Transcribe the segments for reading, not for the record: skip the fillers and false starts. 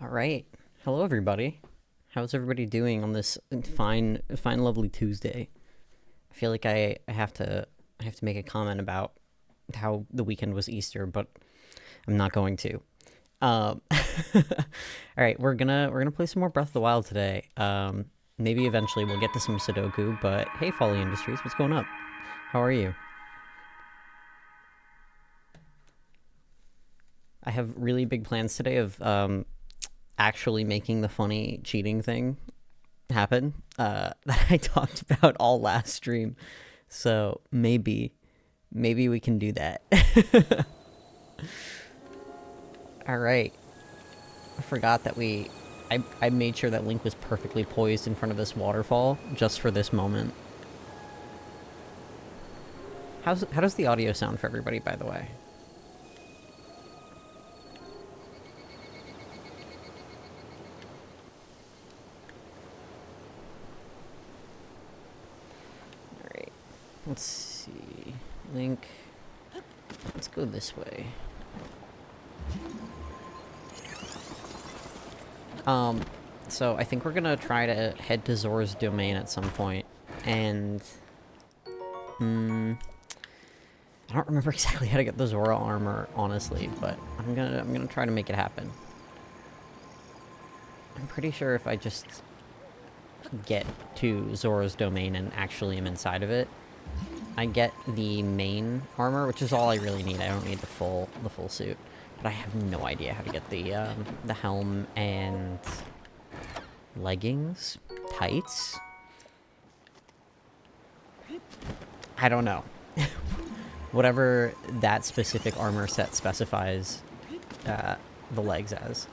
All right. Hello, everybody. How's everybody doing on this fine, lovely Tuesday? I feel like I have to make a comment about how the weekend was Easter, but I'm not going to. All right, we're gonna play some more Breath of the Wild today. Maybe eventually we'll get to some Sudoku. But hey, Folly Industries, what's going up? How are you? I have really big plans today of actually making the funny cheating thing happen that I talked about all last stream. So maybe we can do that. All right. I forgot that I made sure that Link was perfectly poised in front of this waterfall just for this moment. How does the audio sound for everybody, by the way? All right. Let's see. Link. Let's go this way. So I think we're gonna try to head to Zora's domain at some point, and I don't remember exactly how to get the Zora armor, honestly, but I'm gonna try to make it happen. I'm pretty sure if I just get to Zora's domain and actually am inside of it, I get the main armor, which is all I really need. I don't need the full suit, but I have no idea how to get the helm and leggings, tights. I don't know. Whatever that specific armor set specifies the legs as.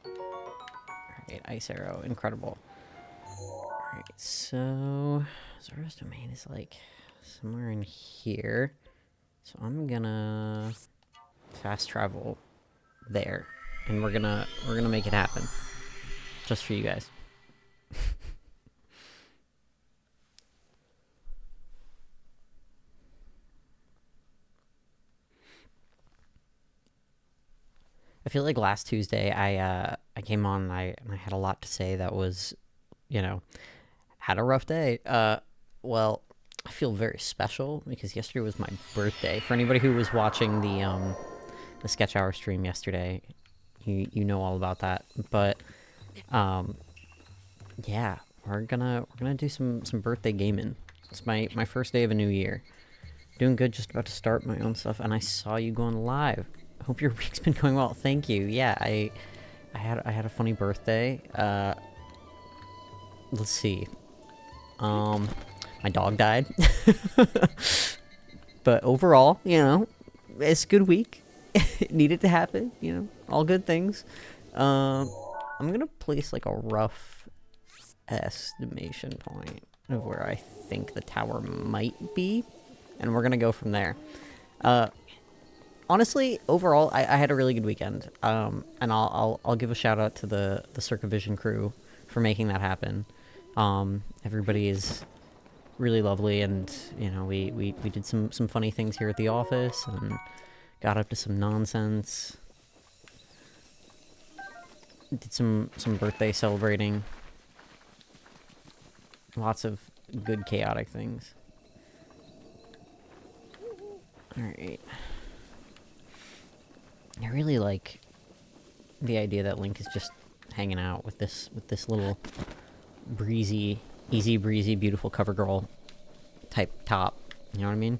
Alright, ice arrow, incredible. Alright, so Zora's domain is like somewhere in here. So I'm gonna fast travel there. And we're gonna make it happen. Just for you guys. I feel like last Tuesday I came on and I had a lot to say that was, had a rough day. Well, I feel very special because yesterday was my birthday. For anybody who was watching the Sketch Hour stream yesterday, you know all about that. But yeah, we're gonna do some birthday gaming. It's my first day of a new year. Doing good, just about to start my own stuff, and I saw you going live. Hope your week's been going well. Thank you. Yeah, I had a funny birthday. Let's see. My dog died. But overall, it's a good week. It needed to happen, all good things. I'm gonna place like a rough estimation point of where I think the tower might be, and we're gonna go from there. Honestly, overall, I had a really good weekend. And I'll give a shout out to the Circavision crew for making that happen. Everybody is really lovely, and we did some funny things here at the office and got up to some nonsense. Did some birthday celebrating. Lots of good chaotic things. Alright. I really like the idea that Link is just hanging out with this little breezy, easy breezy, beautiful cover girl type top. You know what I mean?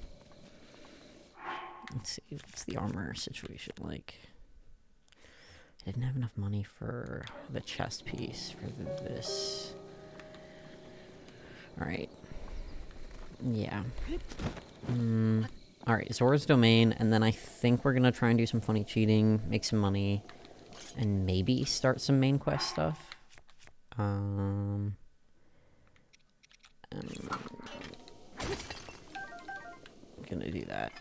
Let's see, what's the armor situation like? I didn't have enough money for the chest piece for this. Alright. Yeah. Alright, Zora's domain, and then I think we're gonna try and do some funny cheating, make some money, and maybe start some main quest stuff. I'm gonna do that.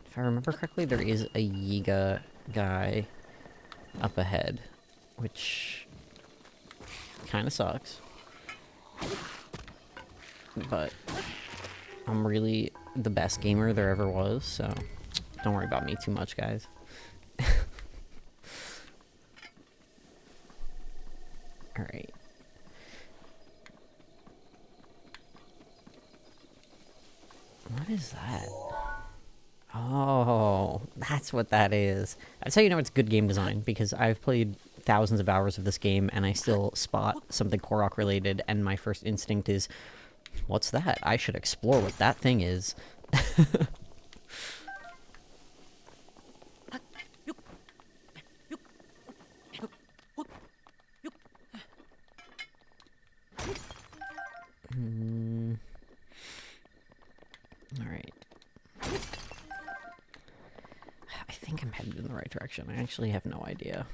If I remember correctly, there is a Yiga guy up ahead, which kind of sucks. But I'm really the best gamer there ever was, so don't worry about me too much, guys. What is that? Oh, that's what that is. That's how you know it's good game design, because I've played thousands of hours of this game, and I still spot something Korok related, and my first instinct is, what's that? I should explore what that thing is. Alright. I think I'm headed in the right direction. I actually have no idea.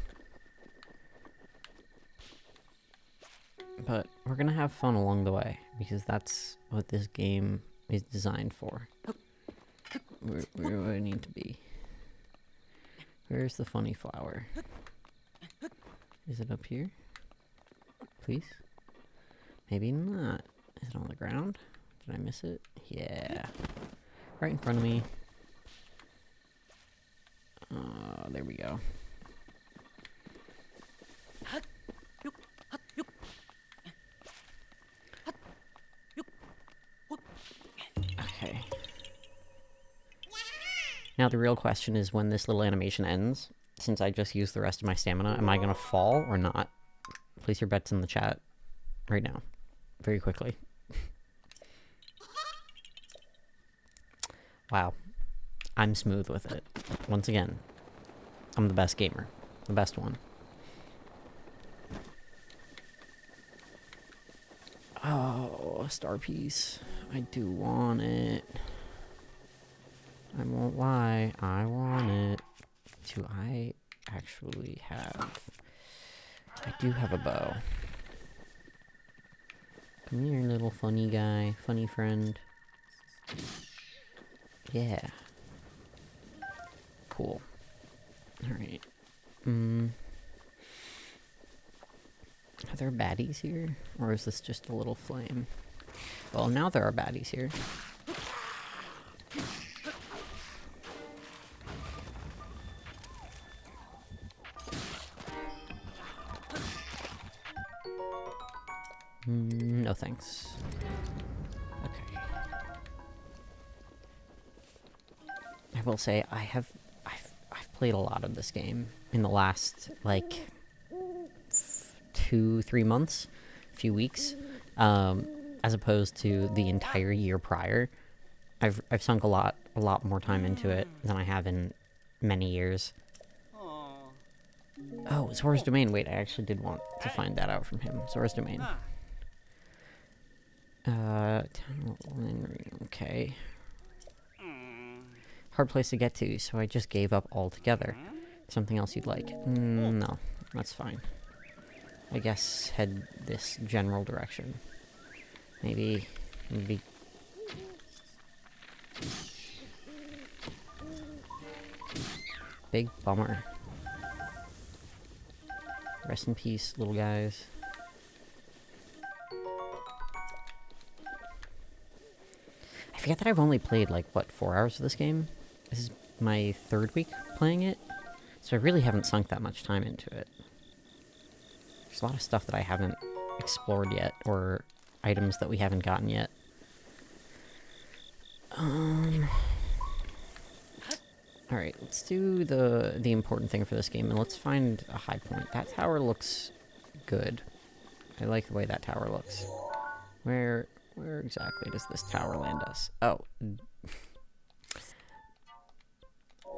But we're gonna have fun along the way, because that's what this game is designed for. Where do I need to be? Where's the funny flower? Is it up here? Please? Maybe not. Is it on the ground? Did I miss it? Yeah. Right in front of me. There we go. Okay. Now the real question is, when this little animation ends, since I just used the rest of my stamina, am I gonna fall or not? Place your bets in the chat right now. Very quickly. Wow. I'm smooth with it. Once again, I'm the best gamer. The best one. Oh, a star piece. I do want it. I won't lie. I want it. Do I actually have... I do have a bow. Come here, little funny guy. Funny friend. Yeah. Cool. Alright. Are there baddies here? Or is this just a little flame? Well, now there are baddies here. No thanks. Okay. I will say I've played a lot of this game in the last like 2-3 months, few weeks, as opposed to the entire year prior. I've sunk a lot more time into it than I have in many years. Oh, Zora's Domain. Wait, I actually did want to find that out from him. Zora's Domain. Okay. Hard place to get to, so I just gave up altogether. Something else you'd like? No, that's fine. I guess head this general direction. Maybe... Big bummer. Rest in peace, little guys. I forget that I've only played, like, what, 4 hours of this game? This is my 3rd week playing it, so I really haven't sunk that much time into it. There's a lot of stuff that I haven't explored yet, or items that we haven't gotten yet. Alright, let's do the important thing for this game, and let's find a high point. That tower looks good. I like the way that tower looks. Where exactly does this tower land us? Oh.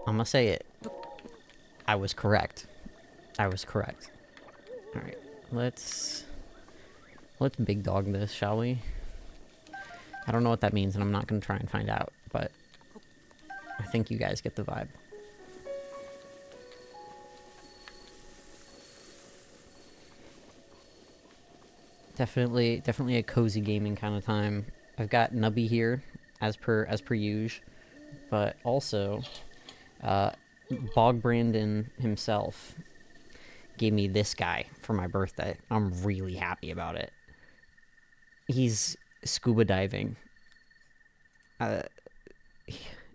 I'm gonna say it. I was correct. I was correct. Alright, let's big dog this, shall we? I don't know what that means, and I'm not gonna try and find out, but I think you guys get the vibe. Definitely a cozy gaming kind of time. I've got Nubby here, as per usual, but also, Bog Brandon himself gave me this guy for my birthday. I'm really happy about it. He's scuba diving.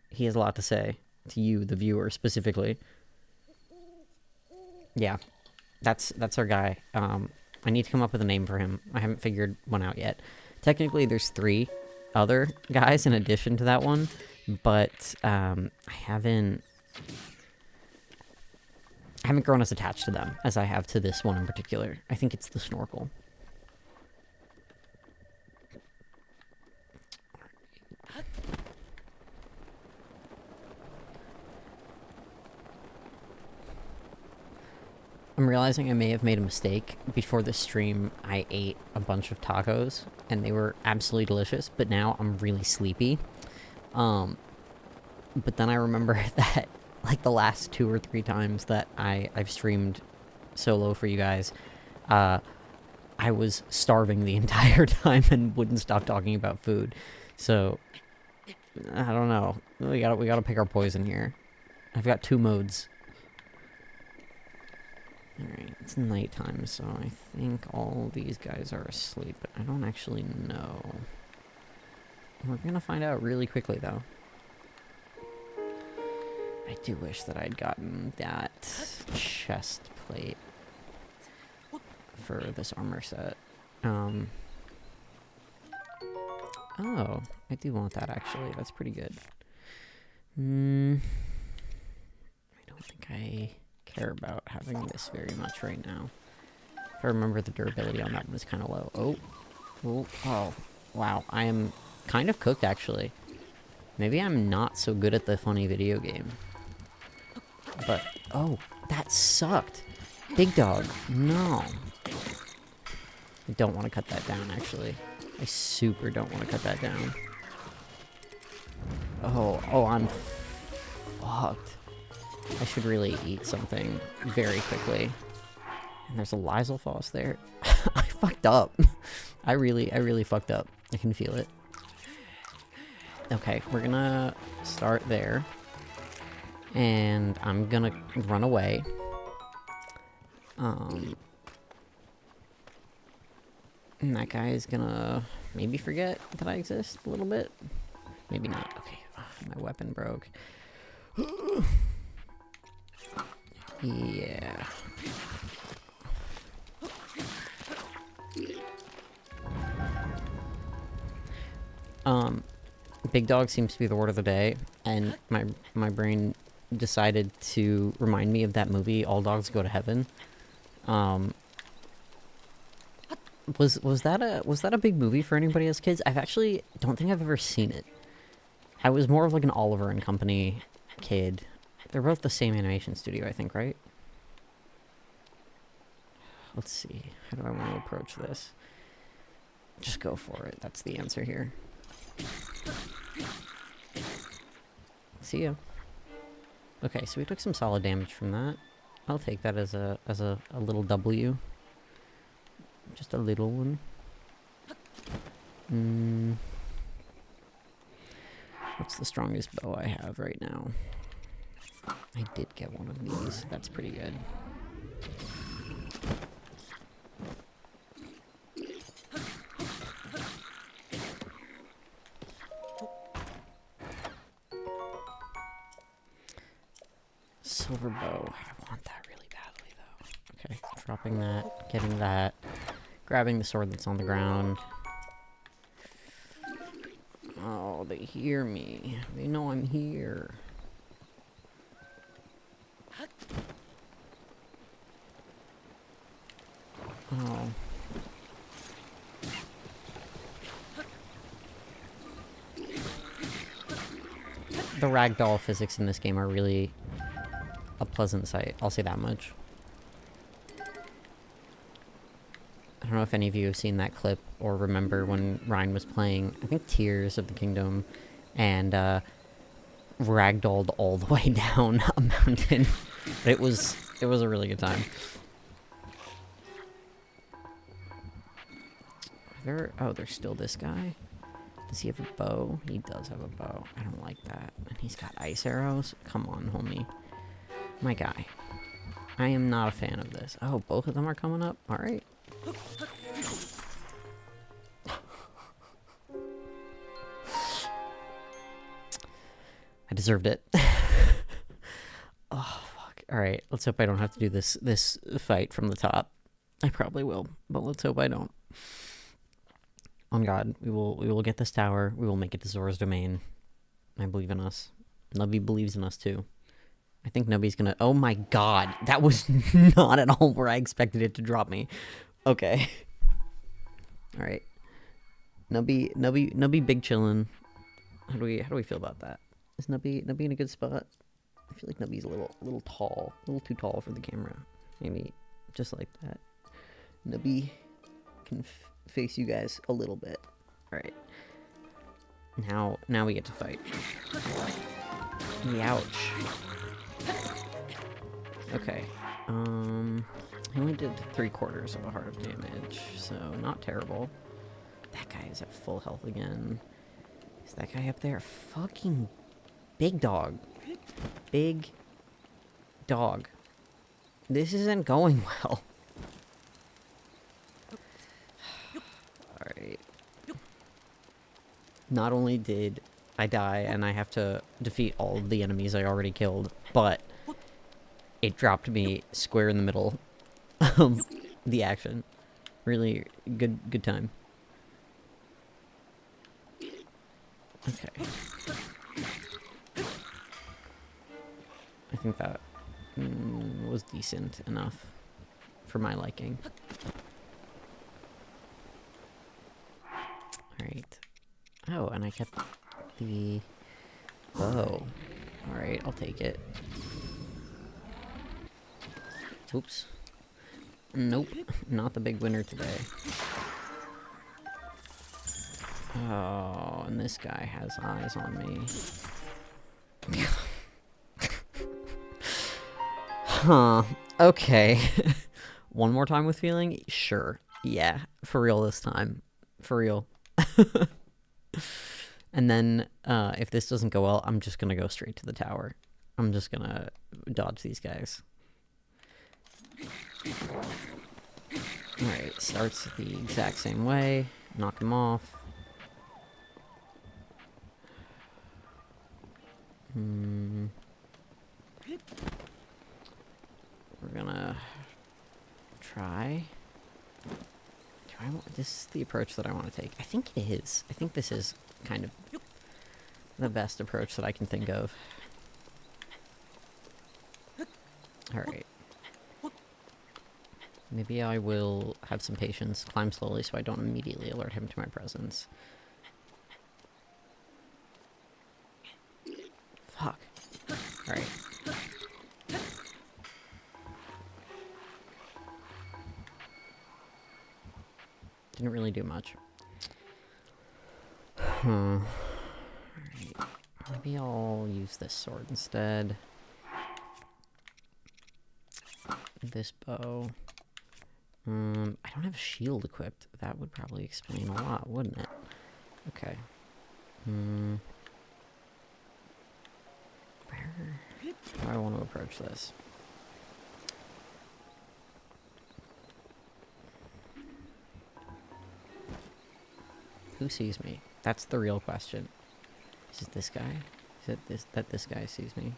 He has a lot to say to you, the viewer, specifically. Yeah, that's our guy. I need to come up with a name for him. I haven't figured one out yet. Technically, there's 3. other guys in addition to that one, but I haven't grown as attached to them as I have to this one in particular. I think it's the snorkel. I'm realizing I may have made a mistake. Before this stream, I ate a bunch of tacos, and they were absolutely delicious, but now I'm really sleepy. But then I remember that, like, the last 2 or 3 times that I've streamed solo for you guys, I was starving the entire time and wouldn't stop talking about food. So, I don't know. We gotta pick our poison here. I've got 2 modes. Alright, it's nighttime, so I think all these guys are asleep, but I don't actually know. We're gonna find out really quickly, though. I do wish that I'd gotten that chest plate for this armor set. Oh, I do want that, actually. That's pretty good. I don't think I care about having this very much right now. If I remember, the durability on that one is kind of low. Oh, wow. I am kind of cooked, actually. Maybe I'm not so good at the funny video game. But, oh, that sucked. Big dog, no. I don't want to cut that down, actually. I super don't want to cut that down. Oh, I'm fucked. I should really eat something very quickly. And there's a Lysolphos there. I fucked up. I really fucked up. I can feel it. Okay, we're gonna start there. And I'm gonna run away. And that guy is gonna maybe forget that I exist a little bit. Maybe not. Okay, my weapon broke. Yeah. Big dog seems to be the word of the day, and my brain decided to remind me of that movie, All Dogs Go to Heaven. Was that a big movie for anybody as kids? I've actually don't think I've ever seen it. I was more of like an Oliver and Company kid. They're both the same animation studio, I think, right? Let's see. How do I want to approach this? Just go for it. That's the answer here. See ya. Okay, so we took some solid damage from that. I'll take that as a little W. Just a little one. What's the strongest bow I have right now? I did get one of these. That's pretty good. Silver bow. I want that really badly, though. Okay, dropping that, getting that, grabbing the sword that's on the ground. Oh, they hear me. They know I'm here. Oh. The ragdoll physics in this game are really a pleasant sight, I'll say that much. I don't know if any of you have seen that clip or remember when Ryan was playing, I think Tears of the Kingdom, and ragdolled all the way down a mountain. It was a really good time. There's still this guy. Does he have a bow? He does have a bow. I don't like that. And he's got ice arrows? Come on, homie. My guy. I am not a fan of this. Oh, both of them are coming up? Alright. I deserved it. Oh, fuck. Alright, let's hope I don't have to do this fight from the top. I probably will, but let's hope I don't. On God, we will get this tower. We will make it to Zora's domain. I believe in us. Nubby believes in us too. I think Nubby's gonna... Oh my God, that was not at all where I expected it to drop me. Okay. All right. Nubby big chillin'. How do we feel about that? Is Nubby in a good spot? I feel like Nubby's a little tall, a little too tall for the camera. Maybe just like that. Nubby can face you guys a little bit. All right. Now we get to fight. Ouch. Okay. He only did 3/4 of a heart of damage, so not terrible. That guy is at full health again. Is that guy up there? Fucking big dog. Big dog. This isn't going well. Alright. Not only did I die and I have to defeat all of the enemies I already killed, but it dropped me square in the middle of the action. Really good time. Okay. I think that was decent enough for my liking. Alright. Oh, and I kept the bow. Alright, I'll take it. Oops. Nope, not the big winner today. Oh, and this guy has eyes on me. Huh. Okay. One more time with feeling? Sure. Yeah. For real this time. For real. And then, if this doesn't go well, I'm just gonna go straight to the tower. I'm just gonna dodge these guys. Alright, starts the exact same way. Knock him off. We're gonna try. This is the approach that I want to take. I think it is. I think this is kind of the best approach that I can think of. Alright. Maybe I will have some patience, climb slowly so I don't immediately alert him to my presence. Fuck. Alright. Didn't really do much. Alright. Maybe I'll use this sword instead. This bow. I don't have a shield equipped. That would probably explain a lot, wouldn't it? Okay. Where do I want to approach this? Who sees me? That's the real question. Is it this guy? Is it this guy sees me?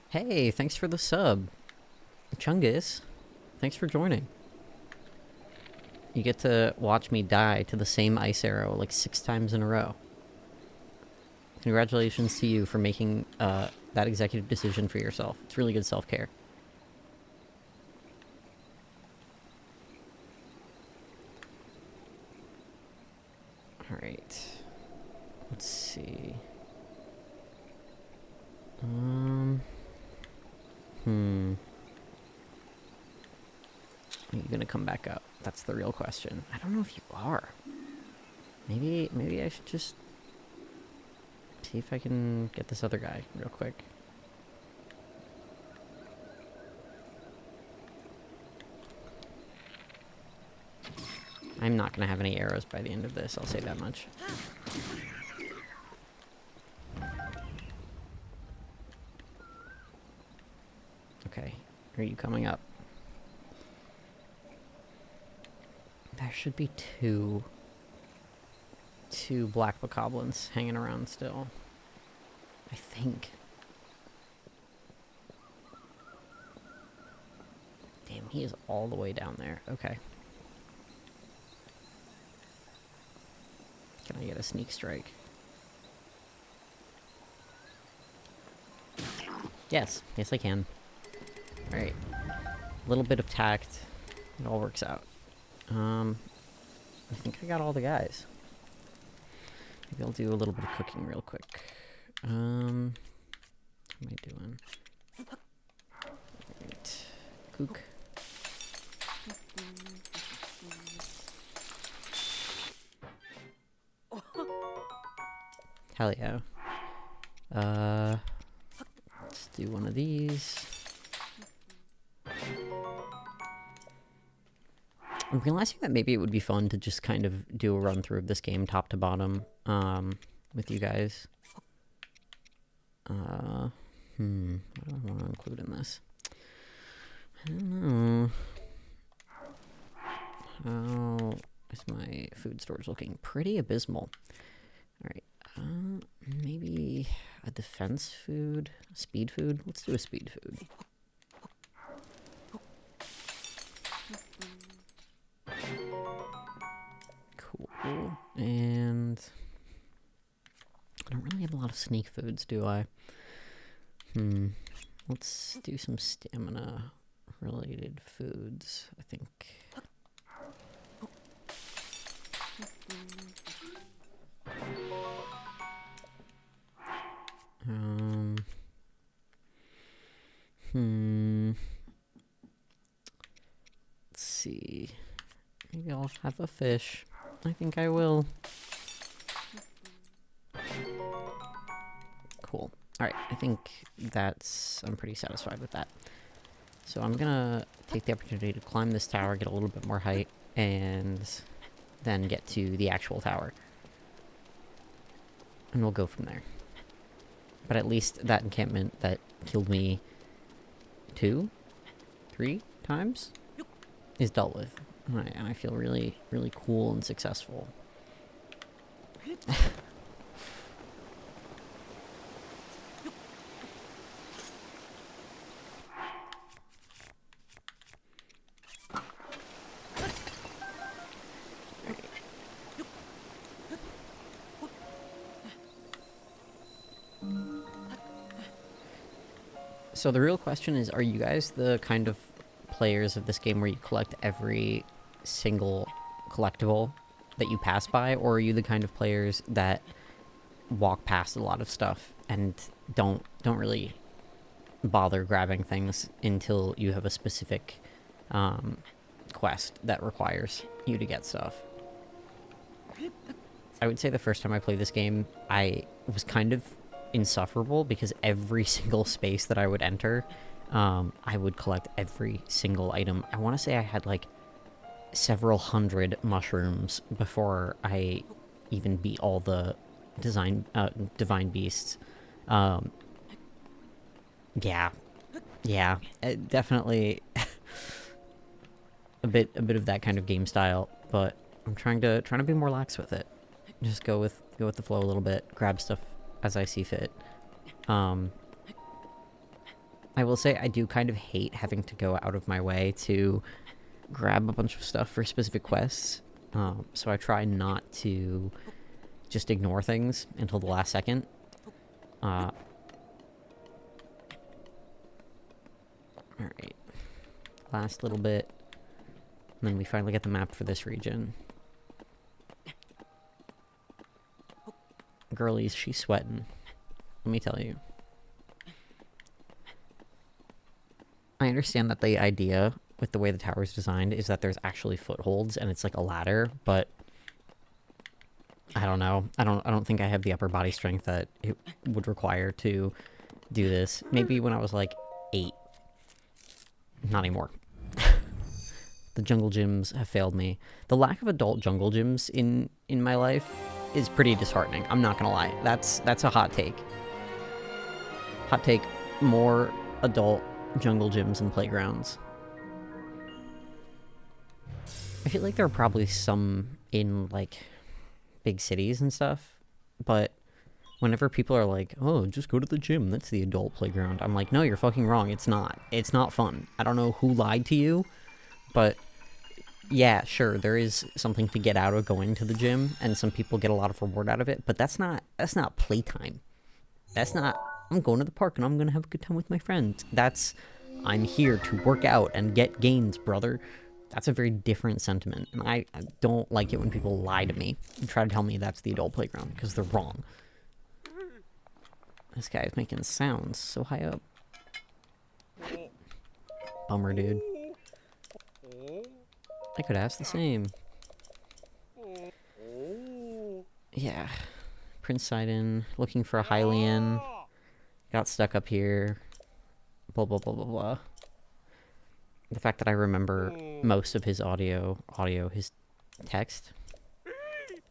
Hey, thanks for the sub. Chungus, thanks for joining. You get to watch me die to the same ice arrow like 6 times in a row. Congratulations to you for making that executive decision for yourself. It's really good self-care. Alright. Let's see. Are you gonna come back up? That's the real question. I don't know if you are. Maybe I should just see if I can get this other guy real quick. I'm not gonna have any arrows by the end of this, I'll say that much. Okay, are you coming up? There should be two 2 black bokoblins hanging around still. I think. Damn, he is all the way down there. Okay. Can I get a sneak strike? Yes. Yes, I can. Alright. A little bit of tact. It all works out. I think I got all the guys. Maybe I'll do a little bit of cooking real quick. What am I doing? Alright. Cook. Hell yeah. Let's do one of these. I'm realizing that maybe it would be fun to just kind of do a run through of this game top to bottom, with you guys. What do I want to include in this? I don't know. How is my food storage looking? Pretty abysmal. Alright, maybe a defense food? Speed food? Let's do a speed food. Cool. And I don't really have a lot of sneak foods, do I? Let's do some stamina related foods, I think. Let's see. Maybe I'll have a fish. I think I will. Cool. Alright, I think I'm pretty satisfied with that. So I'm gonna take the opportunity to climb this tower, get a little bit more height, and then get to the actual tower. And we'll go from there. But at least that encampment that killed me 2, 3 times is dealt with. And I feel really, really cool and successful. So the real question is, are you guys the kind of players of this game where you collect every single collectible that you pass by, or are you the kind of players that walk past a lot of stuff and don't really bother grabbing things until you have a specific quest that requires you to get stuff? I would say the first time I played this game, I was kind of insufferable because every single space that I would enter, I would collect every single item. I want to say I had like several hundred mushrooms before I even beat all the divine beasts. Yeah, definitely a bit of that kind of game style, but I'm trying to be more lax with it. Just go with the flow a little bit, grab stuff as I see fit. I will say I do kind of hate having to go out of my way to grab a bunch of stuff for specific quests. So I try not to just ignore things until the last second. Alright. Last little bit. And then we finally get the map for this region. Girlies, she's sweating. Let me tell you. I understand that the idea with the way the tower is designed is that there's actually footholds and it's like a ladder, but I don't know. I don't think I have the upper body strength that it would require to do this. Maybe when I was like 8. Not anymore. The jungle gyms have failed me. The lack of adult jungle gyms in my life is pretty disheartening. I'm not gonna lie. That's a hot take. Hot take, more adult jungle gyms and playgrounds. I feel like there are probably some in, like, big cities and stuff, but whenever people are like, oh, just go to the gym, that's the adult playground, I'm like, no, you're fucking wrong. It's not. It's not fun. I don't know who lied to you, but yeah, sure, there is something to get out of going to the gym, and some people get a lot of reward out of it, but that's not playtime. That's not, I'm going to the park and I'm gonna have a good time with my friends. That's, I'm here to work out and get gains, brother. That's a very different sentiment, and I don't like it when people lie to me and try to tell me that's the adult playground, because they're wrong. This guy's making sounds so high up. Bummer, dude. I could ask the same. Yeah. Prince Sidon, looking for a Hylian. Got stuck up here. Blah, blah, blah, blah, blah. The fact that I remember most of his his text,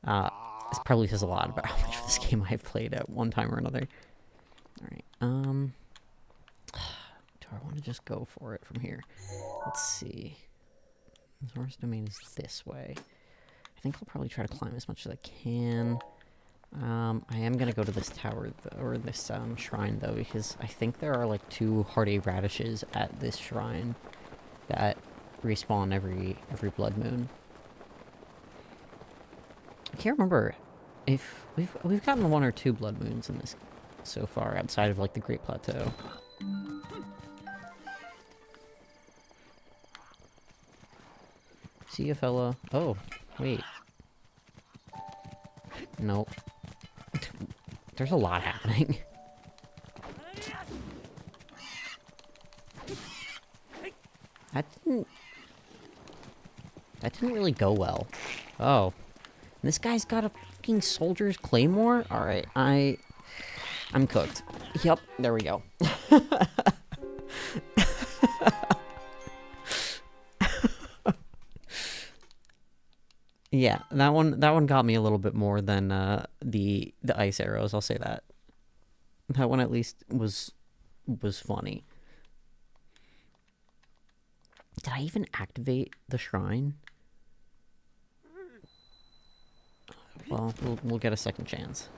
this probably says a lot about how much of this game I've played at one time or another. Alright, do I want to just go for it from here? Let's see. Zora's Domain is this way. I think I'll probably try to climb as much as I can. I am gonna go to this tower, or this, shrine, though, because I think there are, like, 2 hardy radishes at this shrine that respawn every blood moon. I can't remember if we've gotten 1 or 2 blood moons in this so far, outside of, like, the Great Plateau. See a fella. Oh, wait. Nope. There's a lot happening. That didn't really go well. Oh. This guy's got a fucking soldier's claymore? Alright, I'm cooked. Yep, there we go. Yeah, that one got me a little bit more than the ice arrows, I'll say that. That one at least was funny. Did I even activate the shrine? Well, we'll get a second chance.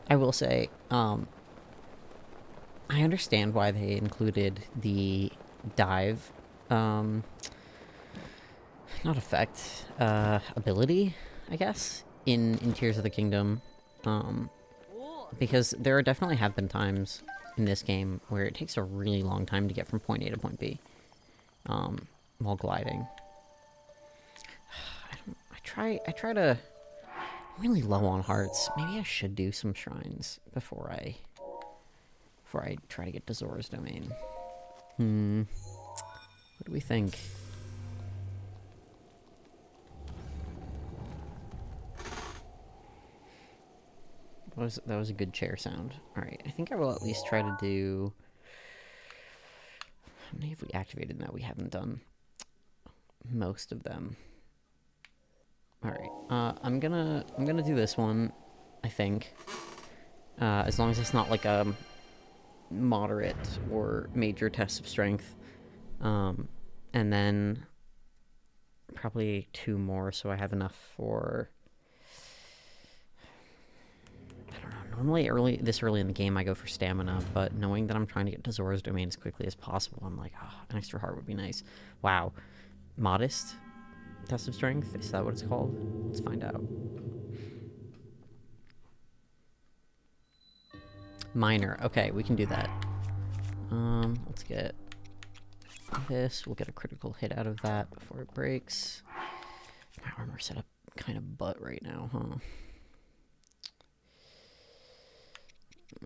I will say, I understand why they included the dive, not effect, ability, I guess, in Tears of the Kingdom, because there definitely have been times in this game where it takes a really long time to get from point A to point B, while gliding. I try to... I'm really low on hearts. Maybe I should do some shrines before I try to get to Zora's Domain. What do we think? That was a good chair sound. Alright, I think I will at least try to do... How many have we activated now? We haven't done most of them. Alright, I'm gonna do this one, I think. As long as it's not like a moderate or major test of strength. And then probably 2 more, so I have enough for... I don't know, normally this early in the game I go for stamina, but knowing that I'm trying to get to Zora's Domain as quickly as possible, I'm like, oh, an extra heart would be nice. Wow. Modest test of strength? Is that what it's called? Let's find out. Minor. Okay, we can do that. Let's get this. We'll get a critical hit out of that before it breaks. My armor set up kind of butt right now, huh?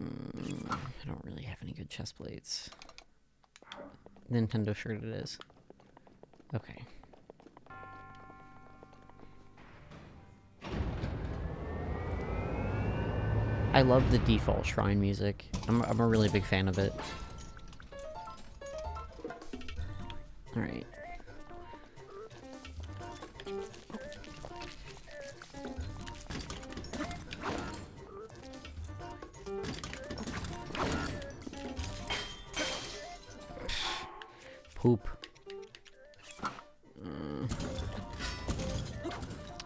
I don't really have any good chest plates. Nintendo shirt it is. Okay. I love the default shrine music. I'm a really big fan of it. Alright. Poop.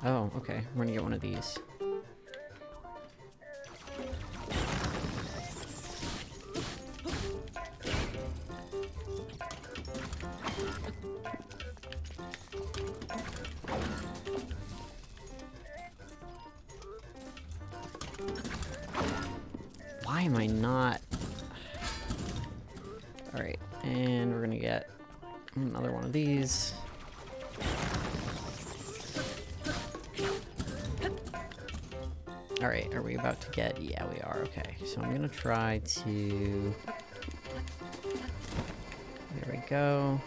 Oh, okay. We're gonna get one of these. Why am I not... Alright, and we're gonna get another one of these. Alright, are we about to get... Yeah, we are. Okay, so I'm gonna try to... There we go.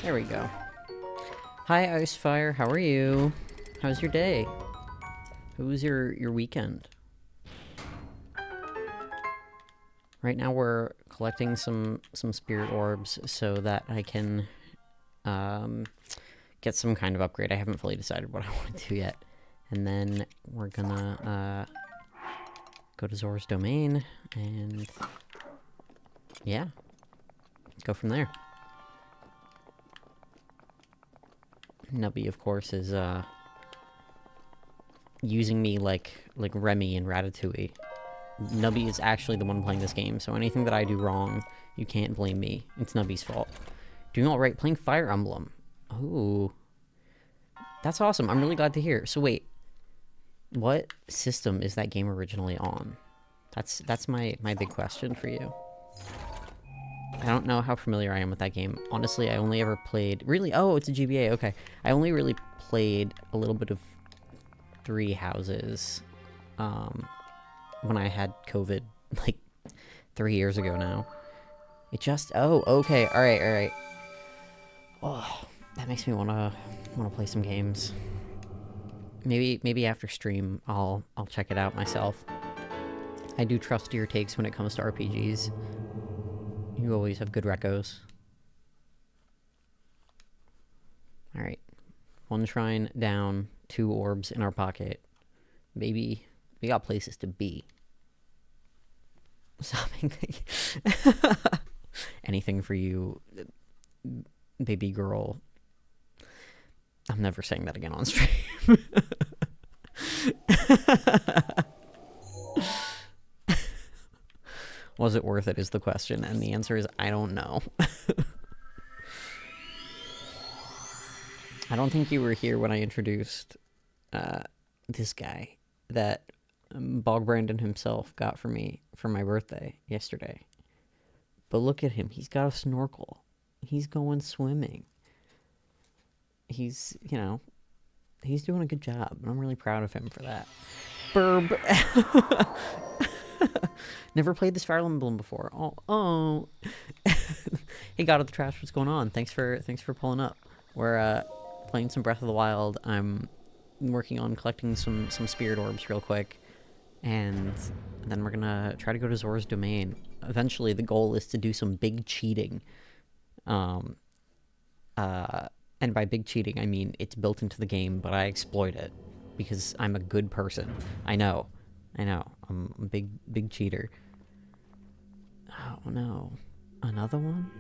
There we go. Hi, Icefire. How are you? How's your day? How was your weekend? Right now we're collecting some spirit orbs so that I can get some kind of upgrade. I haven't fully decided what I want to do yet. And then we're gonna go to Zora's Domain and yeah, go from there. Nubby, of course, is using me like Remy in Ratatouille. Nubby is actually the one playing this game, so anything that I do wrong, you can't blame me. It's Nubby's fault. Doing all right, playing Fire Emblem. Oh, that's awesome. I'm really glad to hear. So wait, what system is that game originally on? That's my big question for you. I don't know how familiar I am with that game. Honestly, I only ever played... Really? Oh, it's a GBA. Okay. I only really played a little bit of Three Houses when I had COVID, like, 3 years ago now. It just... Oh, okay. Alright, alright. Oh, that makes me wanna play some games. Maybe after stream, I'll check it out myself. I do trust your takes when it comes to RPGs. You always have good recos. Alright. 1 shrine down, 2 orbs in our pocket. Maybe we got places to be. Something. Anything for you, baby girl. I'm never saying that again on stream. Was it worth it is the question, and the answer is I don't know. I don't think you were here when I introduced this guy that Bog Brandon himself got for me for my birthday yesterday. But look at him. He's got a snorkel. He's going swimming. He's, you know, he's doing a good job, and I'm really proud of him for that. Burb. Never played this Fire Emblem before. Oh. Hey, God of the Trash, what's going on? Thanks for pulling up. We're playing some Breath of the Wild. I'm working on collecting some spirit orbs real quick, and then we're gonna try to go to Zora's Domain. Eventually, the goal is to do some big cheating. And by big cheating, I mean it's built into the game, but I exploit it because I'm a good person. I know. I'm a big cheater. Oh no. Another one?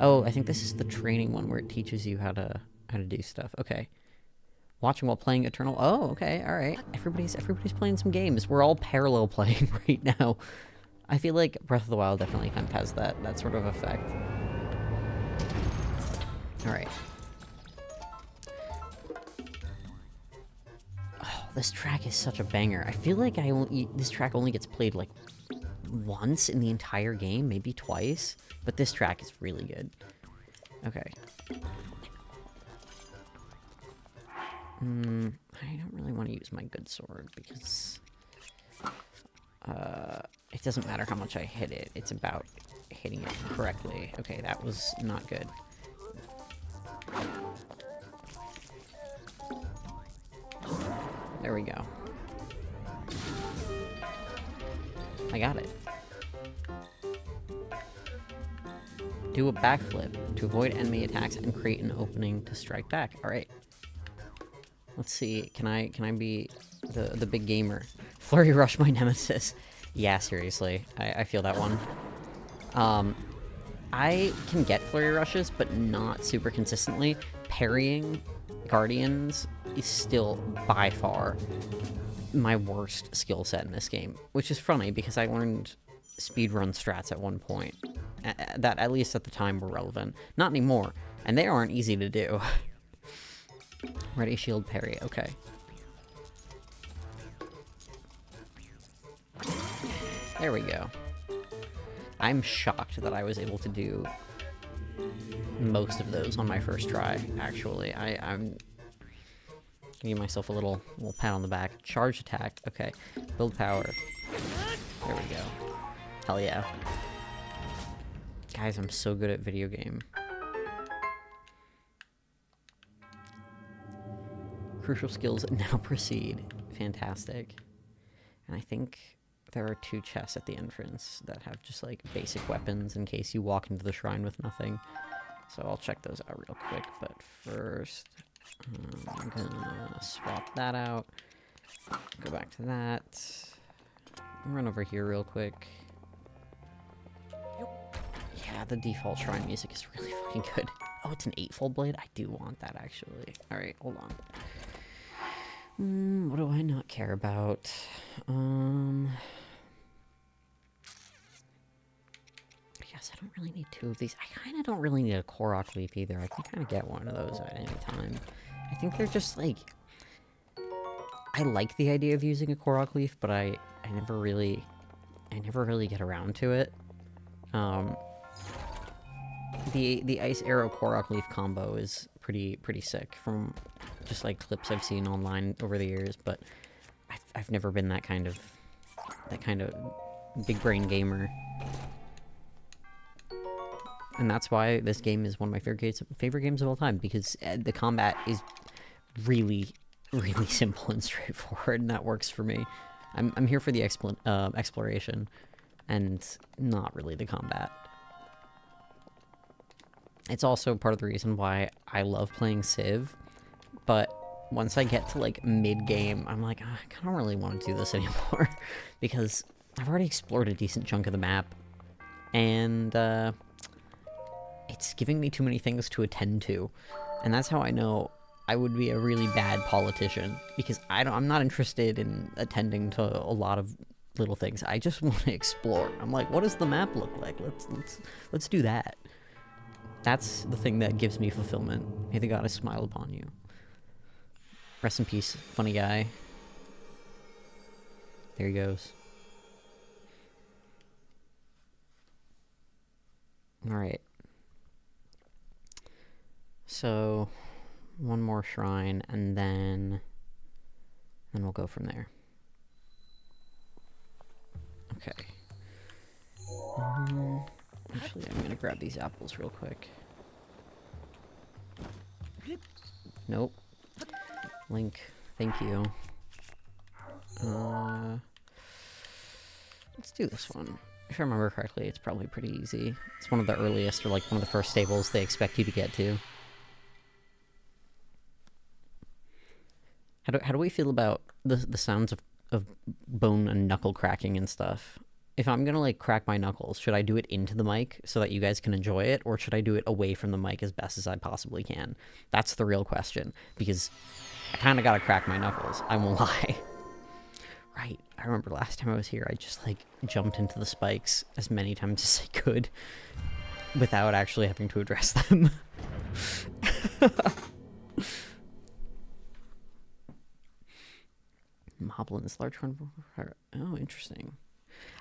Oh, I think this is the training one where it teaches you how to do stuff. Okay. Watching while playing Eternal. Oh, okay. All right. Everybody's playing some games. We're all parallel playing right now. I feel like Breath of the Wild definitely kind of has that sort of effect. All right. This track is such a banger. I feel like this track only gets played like once in the entire game, maybe twice, but this track is really good. Okay. I don't really want to use my good sword because it doesn't matter how much I hit it. It's about hitting it correctly. Okay, that was not good. There we go. I got it. Do a backflip to avoid enemy attacks and create an opening to strike back. Alright. Let's see, can I be the big gamer? Flurry Rush my nemesis. Yeah, seriously. I feel that one. I can get Flurry Rushes, but not super consistently. Parrying Guardians is still, by far, my worst skill set in this game. Which is funny, because I learned speedrun strats at one point. That, at least at the time, were relevant. Not anymore. And they aren't easy to do. Ready, shield, parry. Okay. There we go. I'm shocked that I was able to do most of those on my first try, actually. I'm giving myself a little pat on the back. Charge attack. Okay. Build power. There we go. Hell yeah. Guys, I'm so good at video game. Crucial skills now proceed. Fantastic. And I think there are 2 chests at the entrance that have just, like, basic weapons in case you walk into the shrine with nothing. So I'll check those out real quick, but first, I'm gonna swap that out. Go back to that. Run over here real quick. Yeah, the default shrine music is really fucking good. Oh, it's an 8-fold blade? I do want that, actually. Alright, hold on. What do I not care about? I guess I don't really need 2 of these. I kind of don't really need a Korok leaf either. I can kind of get one of those at any time. I think they're just, like... I like the idea of using a Korok leaf, but I never really get around to it. The Ice Arrow Korok leaf combo is pretty sick from just like clips I've seen online over the years, but I've never been that kind of big brain gamer. And that's why this game is one of my favorite games of all time, because the combat is really simple and straightforward, and that works for me. I'm here for the exploration, and not really the combat. It's also part of the reason why I love playing Civ, but once I get to, like, mid-game, I'm like, I don't really want to do this anymore, because I've already explored a decent chunk of the map, and, it's giving me too many things to attend to, and that's how I know I would be a really bad politician, because I'm not interested in attending to a lot of little things. I just want to explore. I'm like, what does the map look like? Let's do that. That's the thing that gives me fulfillment. May the goddess smile upon you. Rest in peace, funny guy. There he goes. Alright. So, one more shrine, and then we'll go from there. Okay. Actually, I'm gonna grab these apples real quick. Nope. Link, thank you. Let's do this one. If I remember correctly, it's probably pretty easy. It's one of the earliest, or like one of the first stables they expect you to get to. How do we feel about the sounds of bone and knuckle cracking and stuff? If I'm gonna, like, crack my knuckles, should I do it into the mic so that you guys can enjoy it, or should I do it away from the mic as best as I possibly can? That's the real question, because I kinda gotta crack my knuckles, I won't lie. Right, I remember last time I was here, I just, like, jumped into the spikes as many times as I could without actually having to address them. Moblins, large one. Oh, interesting.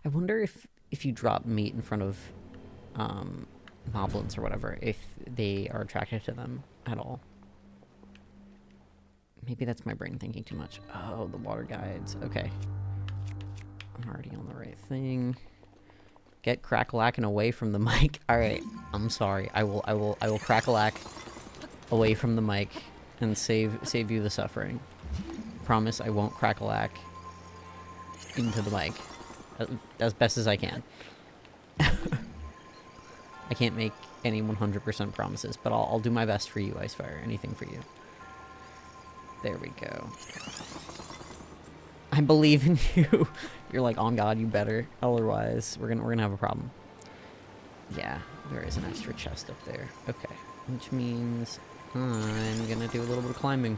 I wonder if you drop meat in front of moblins or whatever, if they are attracted to them at all. Maybe that's my brain thinking too much. Oh, the water guides. Okay. I'm already on the right thing. Get crack-a-lackin' away from the mic. Alright, I'm sorry. I will crack-a-lack away from the mic and save you the suffering. Promise I won't crack-a-lack into the mic. As best as I can. I can't make any 100% promises, but I'll do my best for you, Icefire. Anything for you. There we go. I believe in you. You're like, on God, you better. Otherwise, we're gonna have a problem. Yeah, there is an extra chest up there. Okay, which means I'm gonna do a little bit of climbing.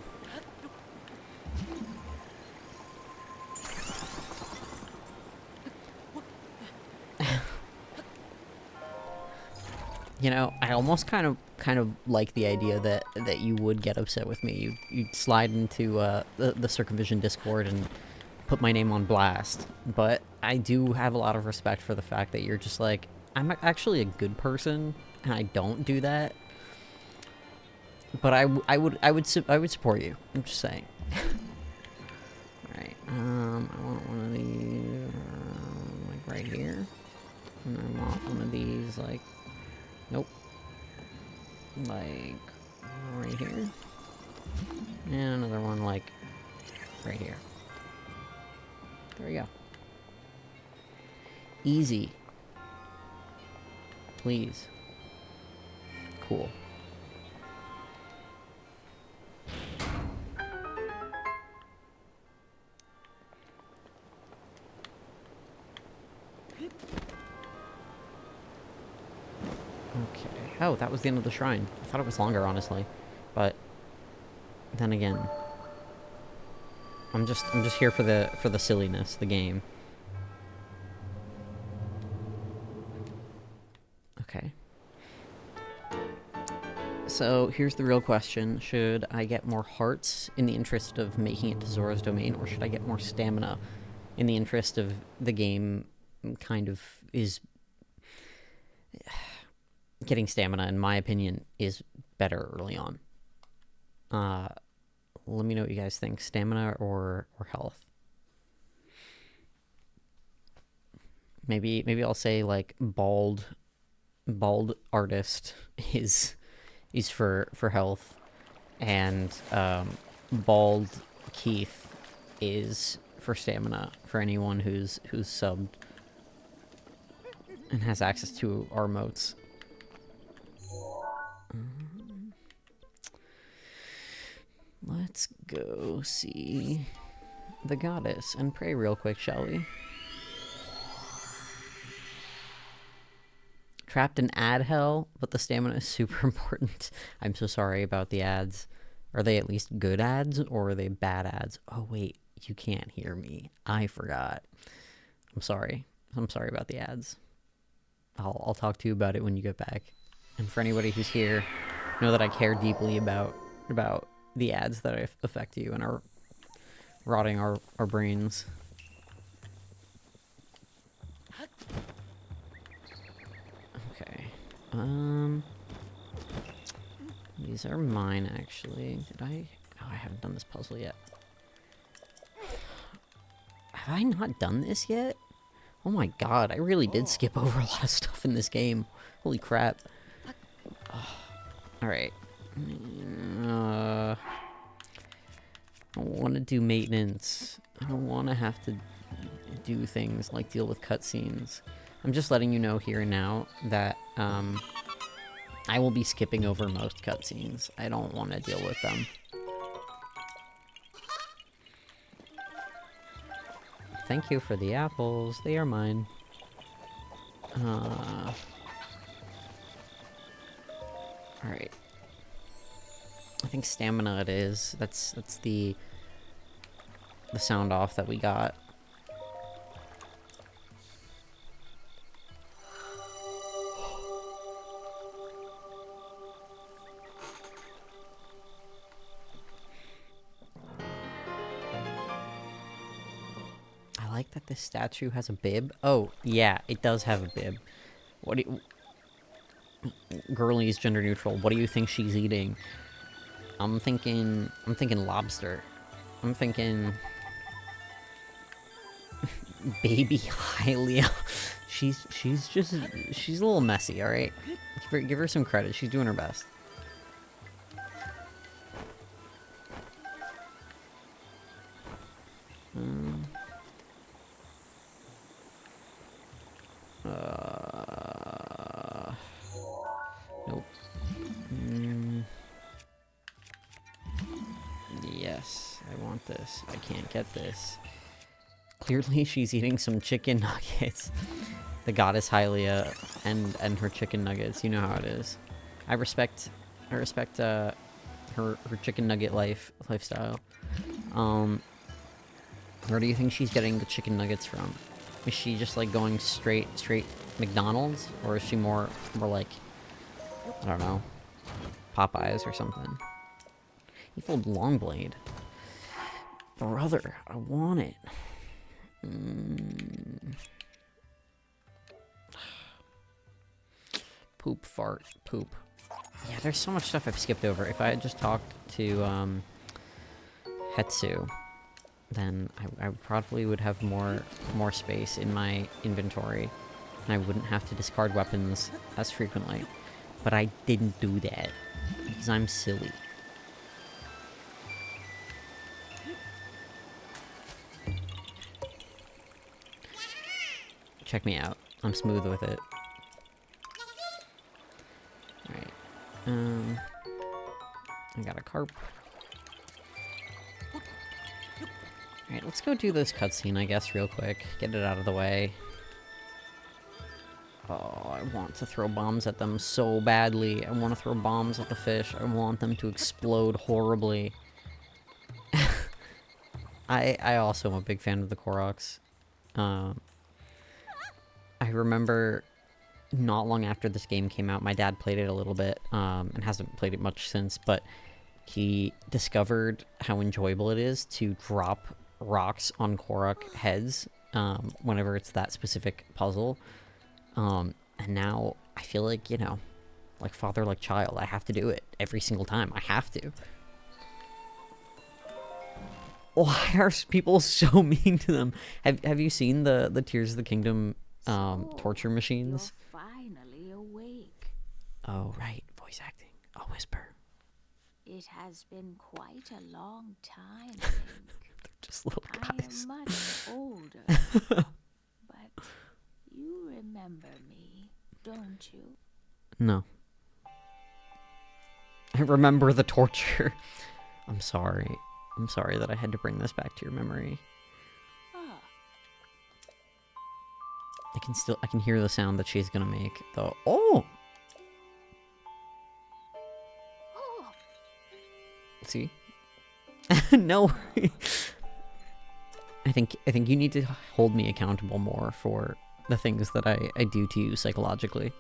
You know, I almost kind of like the idea that you would get upset with me. You'd slide into the Circumvision Discord and put my name on blast. But I do have a lot of respect for the fact that you're just like, I'm actually a good person, and I don't do that. But I would support you. I'm just saying. Alright, I want one of these, like, right here. And I want one of these, like, nope. Like, right here. And another one, like, right here. There we go. Easy. Please. Cool. Okay. Oh, that was the end of the shrine. I thought it was longer, honestly. But then again, I'm just here for the silliness, the game. Okay. So here's the real question. Should I get more hearts in the interest of making it to Zora's domain, or should I get more stamina in the interest of the game kind of is... Getting stamina, in my opinion, is better early on. Let me know what you guys think. Stamina or health? Maybe I'll say, like, bald artist is for health, and bald Keith is for stamina for anyone who's subbed and has access to our motes. Let's go see the goddess and pray real quick, shall we? Trapped in ad hell, but the stamina is super important. I'm so sorry about the ads. Are they at least good ads, or are they bad ads? Oh wait, you can't hear me. I forgot. I'm sorry. I'm sorry about the ads. I'll talk to you about it when you get back. And for anybody who's here, know that I care deeply about the ads that affect you and are rotting our brains. Okay. These are mine, actually. Did I... Oh, I haven't done this puzzle yet. Have I not done this yet? Oh my god, I really did skip over a lot of stuff in this game. Holy crap. Oh. Alright. I want to do maintenance. I don't want to have to do things like deal with cutscenes. I'm just letting you know here and now that I will be skipping over most cutscenes. I don't want to deal with them. Thank you for the apples. They are mine. Alright. I think stamina it is. That's the sound off that we got. I like that this statue has a bib. Oh, yeah, it does have a bib. What do you... Girlie's gender neutral. What do you think she's eating? I'm thinking lobster. I'm thinking baby Hylia. she's a little messy, all right? Give her some credit. She's doing her best. Nope. Yes, I want this. I can't get this. Clearly she's eating some chicken nuggets. The goddess Hylia and her chicken nuggets. You know how it is. I respect her chicken nugget lifestyle. Where do you think she's getting the chicken nuggets from? Is she just like going straight McDonald's, or is she more like, I don't know, Popeyes or something? Evil Longblade. Brother, I want it. Poop, fart, poop. Yeah, there's so much stuff I've skipped over. If I had just talked to Hetsu, then I probably would have more space in my inventory, and I wouldn't have to discard weapons as frequently. But I didn't do that because I'm silly. Check me out. I'm smooth with it. Alright. I got a carp. Alright, let's go do this cutscene, I guess, real quick. Get it out of the way. Oh, I want to throw bombs at them so badly. I want to throw bombs at the fish. I want them to explode horribly. I also am a big fan of the Koroks. I remember not long after this game came out, my dad played it a little bit, and hasn't played it much since, but he discovered how enjoyable it is to drop rocks on Korok heads, whenever it's that specific puzzle. And now I feel like, you know, like father, like child, I have to do it every single time. I have to. Why are people so mean to them? Have you seen the Tears of the Kingdom torture machines? You're finally awake. Oh, right. Voice acting. I'll whisper. It has been quite a long time, Link. They're just little guys. I am much older. But you remember me, don't you? No. I remember the torture. I'm sorry. I'm sorry that I had to bring this back to your memory. Ah. I can hear the sound that she's gonna make, though. Oh! Oh. See? No. I think you need to hold me accountable more for the things that I do to you psychologically.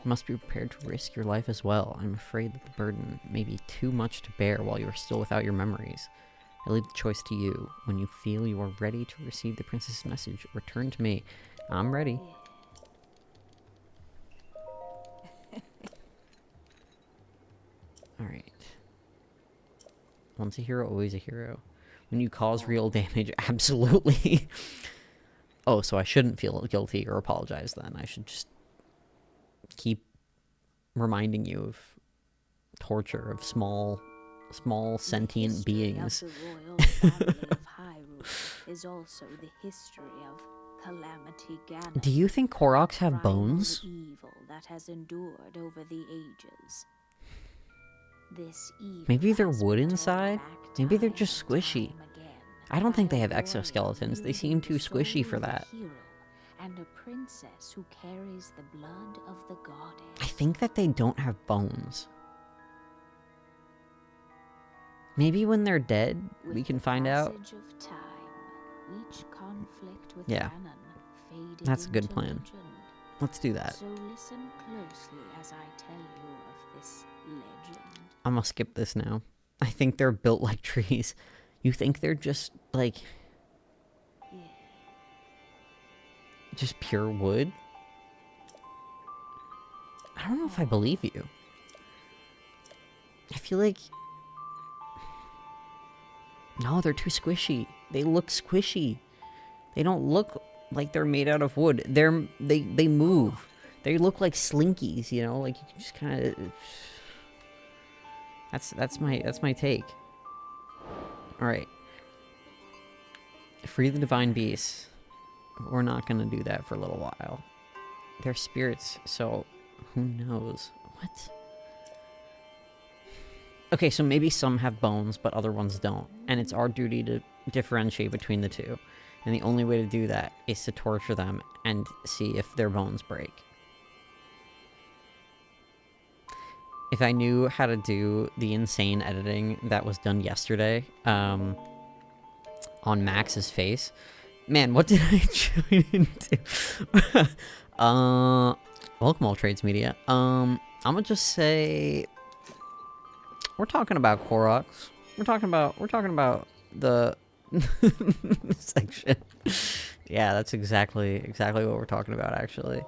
You must be prepared to risk your life as well. I'm afraid that the burden may be too much to bear while you are still without your memories. I leave the choice to you. When you feel you are ready to receive the princess's message, return to me. I'm ready. Alright. Once a hero, always a hero. When you cause real damage, absolutely. Oh, so I shouldn't feel guilty or apologize then. I should just keep reminding you of torture of small sentient beings. The royal family of Hyrule is also the history of Calamity Ganon. Do you think Koroks have bones? Evil that has endured over the ages. This evil Maybe they're wood inside? Maybe they're just squishy. I don't think they have exoskeletons. They seem too squishy for that. And a princess who carries the blood of the goddess. I think that they don't have bones. Maybe when they're dead, we can find out. With the passage of time, each conflict with Yeah. Ganon faded That's a good into plan. legend. Let's do that. So listen closely as I tell you of this legend. I'm gonna skip this now. I think they're built like trees. You think they're just, like, Yeah. just pure wood? I don't know if I believe you. I feel like... No, they're too squishy. They look squishy. They don't look like they're made out of wood. They move. They look like slinkies, you know? Like, you can just kind of... That's my take. Alright. Free the divine beasts. We're not gonna do that for a little while. they're spirits, so who knows? What? Okay, so maybe some have bones, but other ones don't. And it's our duty to differentiate between the two. And the only way to do that is to torture them and see if their bones break. If I knew how to do the insane editing that was done yesterday on Max's face, man, what did I join into? Welcome all trades media. I'm gonna just say we're talking about Koroks. We're talking about the section. Yeah, that's exactly what we're talking about actually.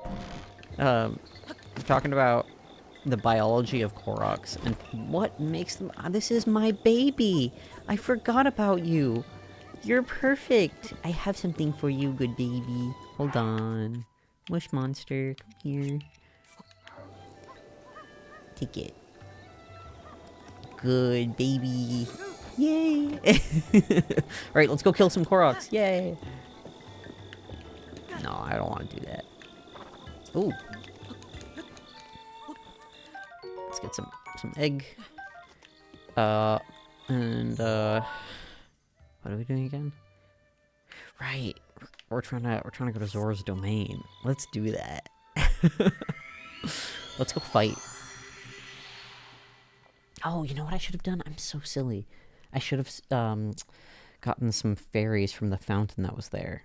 We're talking about the biology of Koroks and what makes them. This is my baby. I forgot about you. You're perfect. I have something for you, good baby. Hold on. Mush monster, come here. Take it. Good baby. Yay. Alright, let's go kill some Koroks. Yay. No, I don't want to do that. Ooh. Let's get some egg. And what are we doing again? Right. We're trying to go to Zora's domain. Let's do that. Let's go fight. Oh, you know what I should have done? I'm so silly. I should have gotten some fairies from the fountain that was there.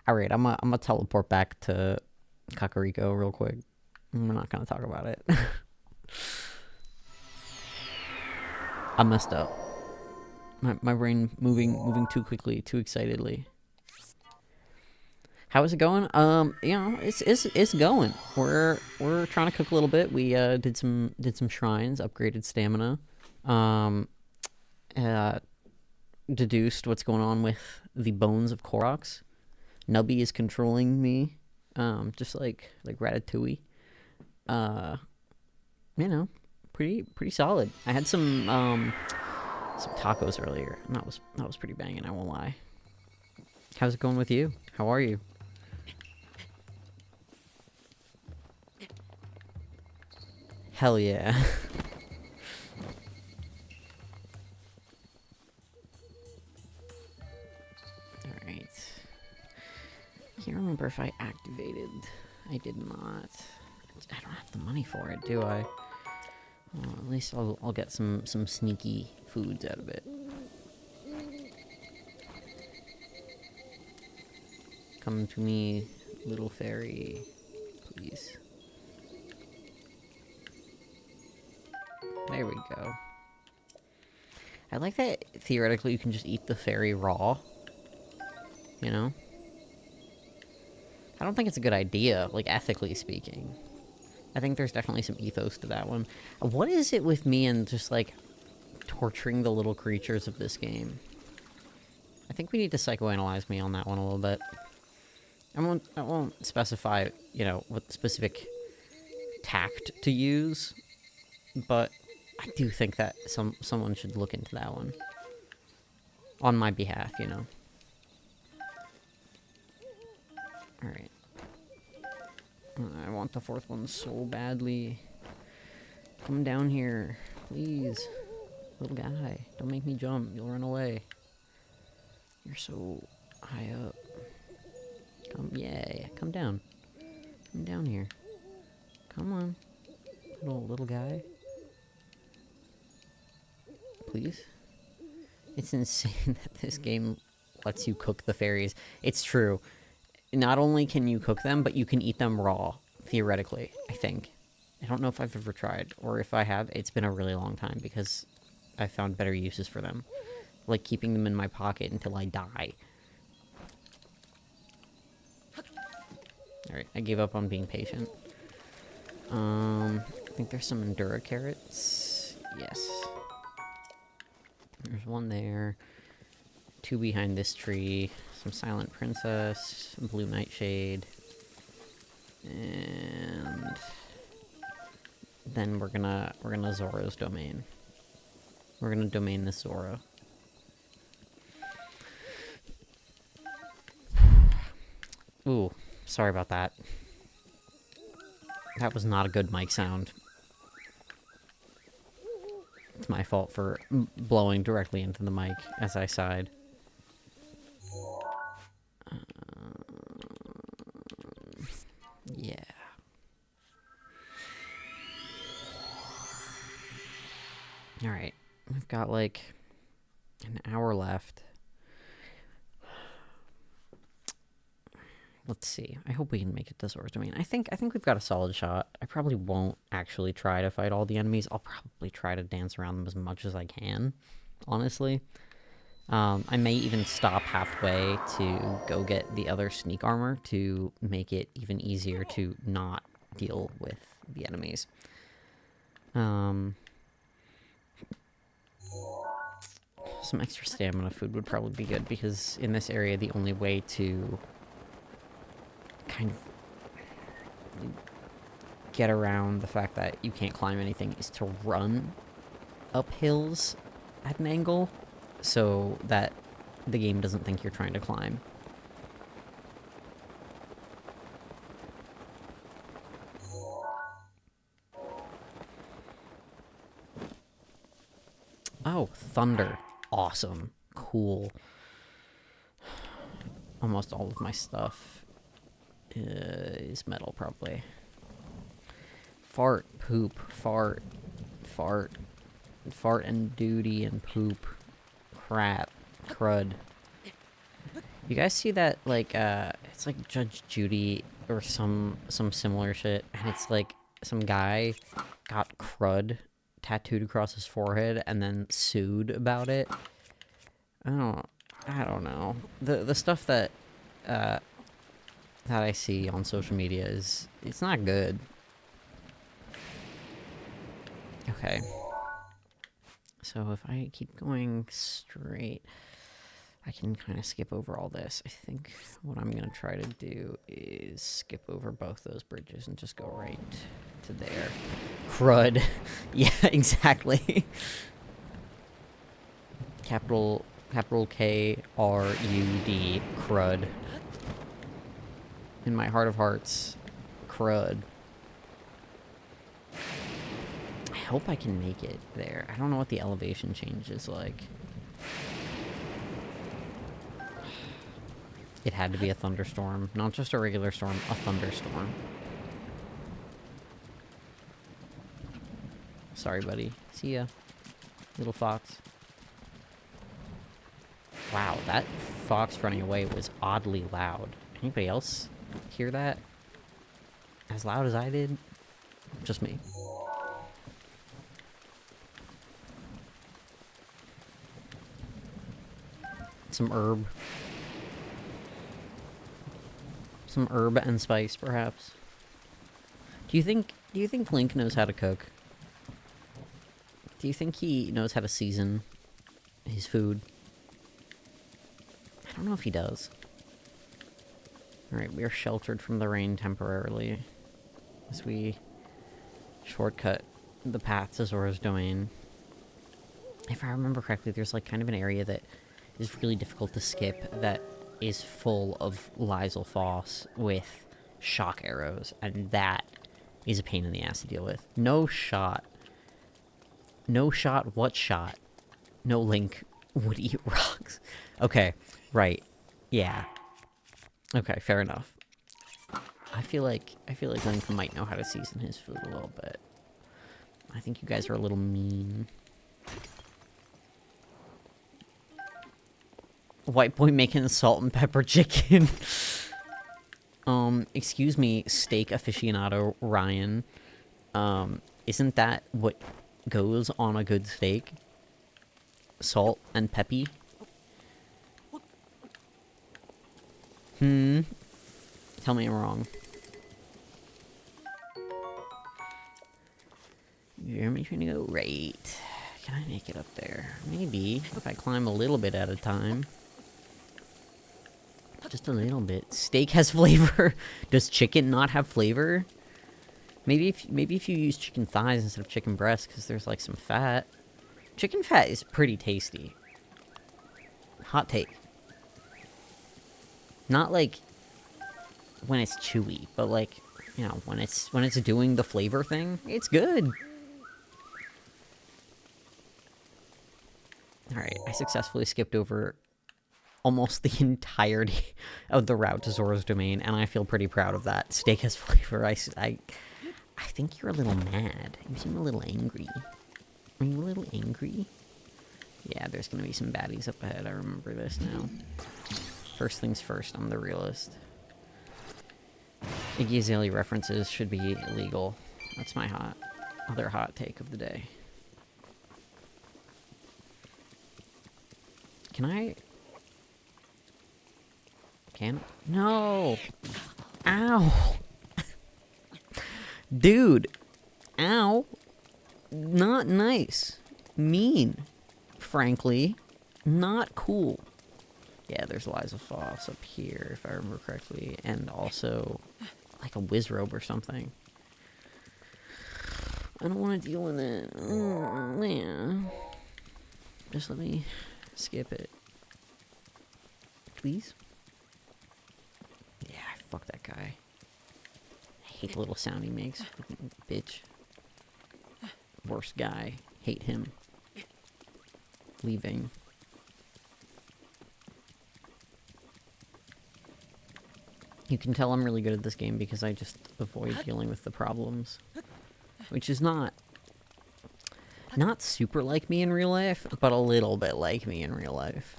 Alright, I'm gonna teleport back to Kakariko real quick. We're not gonna talk about it. I messed up. My brain moving too quickly, too excitedly. How is it going? You know, it's going. We're trying to cook a little bit. We did some shrines, upgraded stamina. Deduced what's going on with the bones of Koroks. Nubby is controlling me, just like Ratatouille. You know, pretty solid. I had some tacos earlier, and that was pretty banging, I won't lie. How's it going with you? How are you? Hell yeah. Alright. Can't remember if I activated. I did not. I don't have the money for it, do I? Well, at least I'll get some sneaky foods out of it. Come to me, little fairy, please. There we go. I like that theoretically you can just eat the fairy raw. You know? I don't think it's a good idea, like ethically speaking. I think there's definitely some ethos to that one. What is it with me and just like torturing the little creatures of this game? I think we need to psychoanalyze me on that one a little bit. I won't specify, you know, what specific tact to use, but I do think that someone should look into that one. On my behalf, you know. Alright. I want the fourth one so badly. Come down here, please. Little guy, don't make me jump, you'll run away. You're so high up. Yeah, come down. Come down here. Come on. Little guy. Please? It's insane that this game lets you cook the fairies. It's true. Not only can you cook them, but you can eat them raw, theoretically, I think. I don't know if I've ever tried, or if I have, it's been a really long time, because I found better uses for them. Like keeping them in my pocket until I die. Alright, I gave up on being patient. I think there's some Endura carrots. Yes. There's one there. 2 behind this tree. Some Silent Princess. Some Blue Nightshade. And then we're gonna Zora's domain. We're gonna domain this Zora. Sorry about that. That was not a good mic sound. It's my fault for blowing directly into the mic as I sighed. Yeah. Alright. We've got like an hour left. Let's see. I hope we can make it to Zora's Domain. I think we've got a solid shot. I probably won't actually try to fight all the enemies. I'll probably try to dance around them as much as I can, honestly. I may even stop halfway to go get the other sneak armor to make it even easier to not deal with the enemies. Some extra stamina food would probably be good, because in this area the only way to kind of get around the fact that you can't climb anything is to run up hills at an angle, so that the game doesn't think you're trying to climb. Oh, thunder. Awesome. Cool. Almost all of my stuff is metal, probably. Fart, poop, fart, fart, fart and duty and poop, crap, crud. You guys see that, like, it's like Judge Judy or some similar shit, and it's like some guy got crud tattooed across his forehead and then sued about it. I don't know. The stuff that I see on social media it's not good. Okay. So if I keep going straight, I can kind of skip over all this. I think what I'm going to try to do is skip over both those bridges and just go right to there. Crud. Yeah, exactly. Capital K-R-U-D. Crud. In my heart of hearts, crud. I hope I can make it there. I don't know what the elevation change is like. It had to be a thunderstorm. Not just a regular storm, a thunderstorm. Sorry, buddy. See ya, little fox. Wow, that fox running away was oddly loud. Anybody else hear that? As loud as I did? Just me. Some herb. Some herb and spice, perhaps. Do you think Link knows how to cook? Do you think he knows how to season his food? I don't know if he does. Alright, we are sheltered from the rain temporarily as we shortcut the path to Zora's Domain. If I remember correctly, there's like kind of an area that is really difficult to skip that is full of Lysel Foss with shock arrows, and that is a pain in the ass to deal with. No shot. No shot, what shot? No Link would eat rocks. Okay, right. Yeah. Okay, fair enough. I feel like Link might know how to season his food a little bit. I think you guys are a little mean. White boy making salt and pepper chicken. Excuse me, steak aficionado Ryan. Isn't that what goes on a good steak? Salt and peppy? Tell me I'm wrong. You're trying to go right. Can I make it up there? Maybe, if I climb a little bit at a time. Just a little bit. Steak has flavor. Does chicken not have flavor? Maybe if you use chicken thighs instead of chicken breasts, because there's like some fat. Chicken fat is pretty tasty. Hot take. Not like when it's chewy, but like, you know, when it's doing the flavor thing, it's good. Alright, I successfully skipped over almost the entirety of the route to Zora's Domain, and I feel pretty proud of that. Steak has flavor. I think you're a little mad. You seem a little angry. Are you a little angry? Yeah, there's gonna be some baddies up ahead. I remember this now. First things first, I'm the realist. Iggy Azalea references should be illegal. That's my other hot take of the day. No! Ow! Dude! Ow! Not nice. Mean. Frankly. Not cool. Yeah, there's Liza Foss up here, if I remember correctly. And also, like a Wizrobe or something. I don't want to deal with it. Oh, man. Just let me skip it. Please? Yeah, fuck that guy. I hate the little sound he makes. Bitch. Worst guy. Hate him. Leaving. You can tell I'm really good at this game because I just avoid dealing with the problems. Which is not super like me in real life, but a little bit like me in real life.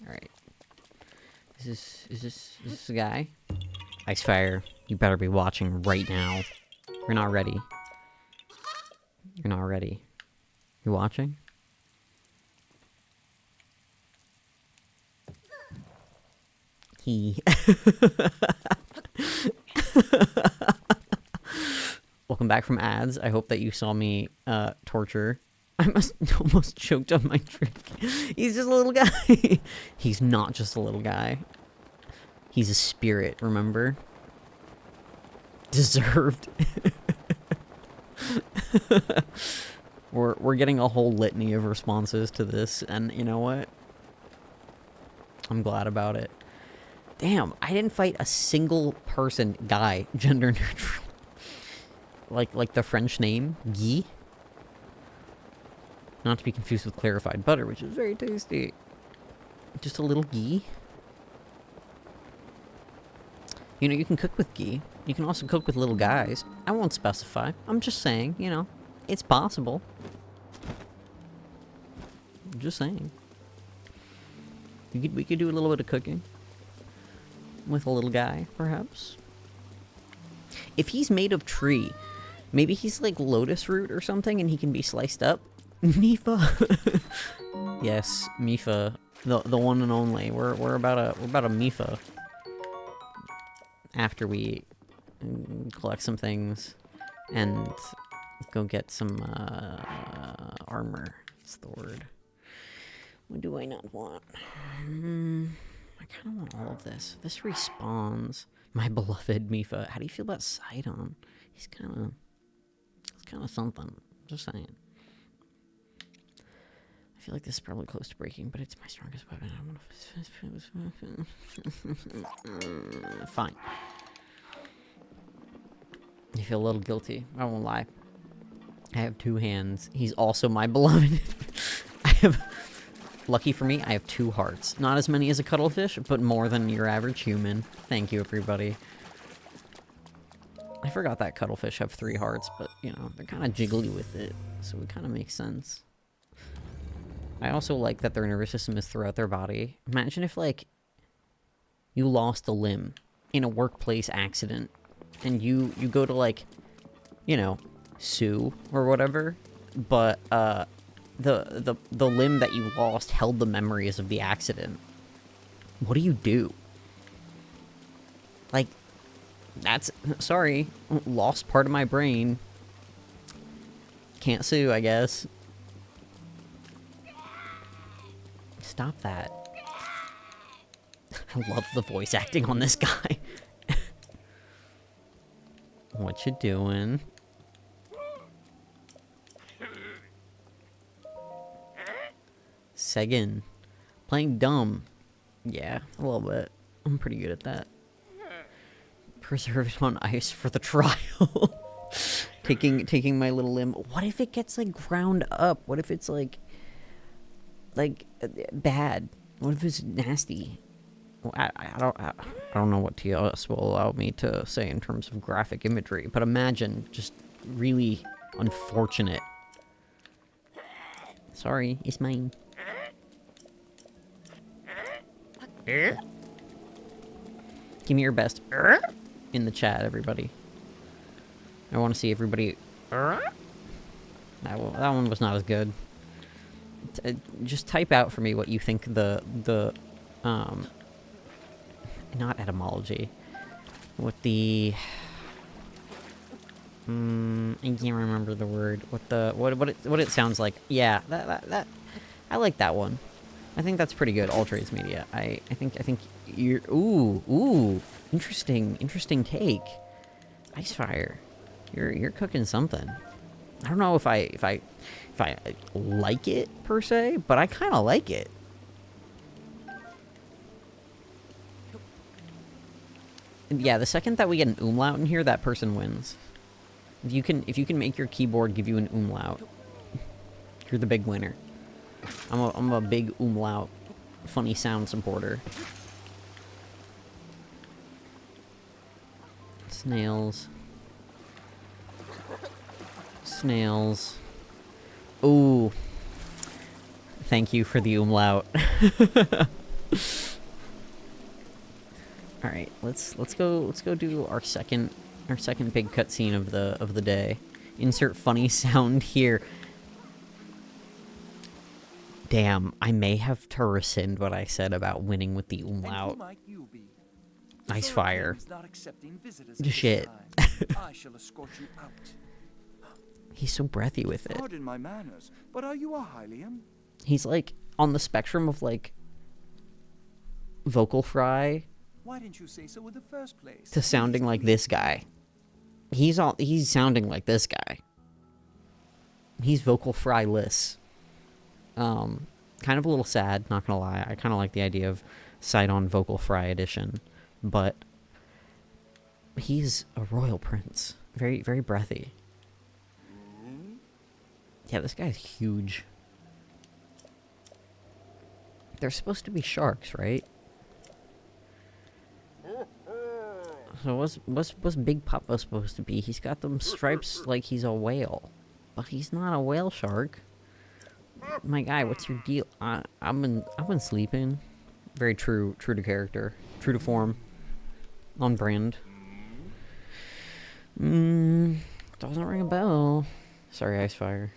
Alright. Is this a guy? Icefire, you better be watching right now. You're not ready. You're not ready. You watching? Welcome back from ads. I hope that you saw me torture. I almost choked on my drink. He's just a little guy. He's not just a little guy. He's a spirit, remember? Deserved. We're getting a whole litany of responses to this, and you know what? I'm glad about it. Damn, I didn't fight a single person, guy, gender neutral. Like the French name, Guy. Not to be confused with clarified butter, which is very tasty. Just a little ghee. You know, you can cook with ghee. You can also cook with little guys. I won't specify. I'm just saying, you know, it's possible. I'm just saying. We could do a little bit of cooking. With a little guy, perhaps. If he's made of tree, maybe he's like lotus root or something and he can be sliced up. Mifa. Yes, Mifa, the one and only. We're about a Mifa. After we collect some things and go get some armor. That's the word. What do I not want? I kind of want all of this. This respawns. My beloved Mifa. How do you feel about Sidon? He's kind of something. Just saying. I feel like this is probably close to breaking, but it's my strongest weapon. Fine. You feel a little guilty. I won't lie. I have 2 hands. He's also my beloved. Lucky for me, I have 2 hearts. Not as many as a cuttlefish, but more than your average human. Thank you, everybody. I forgot that cuttlefish have 3 hearts, but, you know, they're kind of jiggly with it, so it kind of makes sense. I also like that their nervous system is throughout their body. Imagine if, like, you lost a limb in a workplace accident, and you go to, like, you know, sue or whatever, but, the limb that you lost held the memories of the accident. What do? Like, that's... Sorry. Lost part of my brain. Can't sue, I guess. Stop that. I love the voice acting on this guy. What you doing? Segan. Playing dumb. Yeah, a little bit. I'm pretty good at that. Preserve it on ice for the trial. taking my little limb. What if it gets like ground up? What if it's like bad? What if it's nasty? Well, I don't know what TOS will allow me to say in terms of graphic imagery, but imagine just really unfortunate. Sorry, it's mine. Give me your best in the chat, everybody. I want to see everybody. That one was not as good. Just type out for me what you think the not etymology. What the I can't remember the word. What it sounds like. Yeah, that I like that one. I think that's pretty good. All trades media. I think you're ooh interesting take. Icefire. You're cooking something. I don't know if I like it per se, but I kind of like it. And yeah, the second that we get an umlaut in here, that person wins. If you can make your keyboard give you an umlaut, you're the big winner. I'm a big umlaut funny sound supporter. Snails. Snails. Ooh. Thank you for the umlaut. All right, let's go do our second big cutscene of the day. Insert funny sound here. Damn, I may have to rescind what I said about winning with the umlaut. Nice fire. Shit. I shall escort you out. He's so breathy with it. Pardon my manners, but are you a Hylian? He's like on the spectrum of like vocal fry Why didn't you say so in the first place? to sounding like this guy. He's sounding like this guy. He's vocal fry-less. Kind of a little sad, not gonna lie. I kind of like the idea of Sidon vocal fry edition, but he's a royal prince. Very, very breathy. Yeah, this guy's huge. They're supposed to be sharks, right? So what's Big Papa supposed to be? He's got them stripes like he's a whale, but he's not a whale shark. My guy, what's your deal? I've been sleeping. Very true to character, true to form, on brand. Doesn't ring a bell. Sorry, Icefire.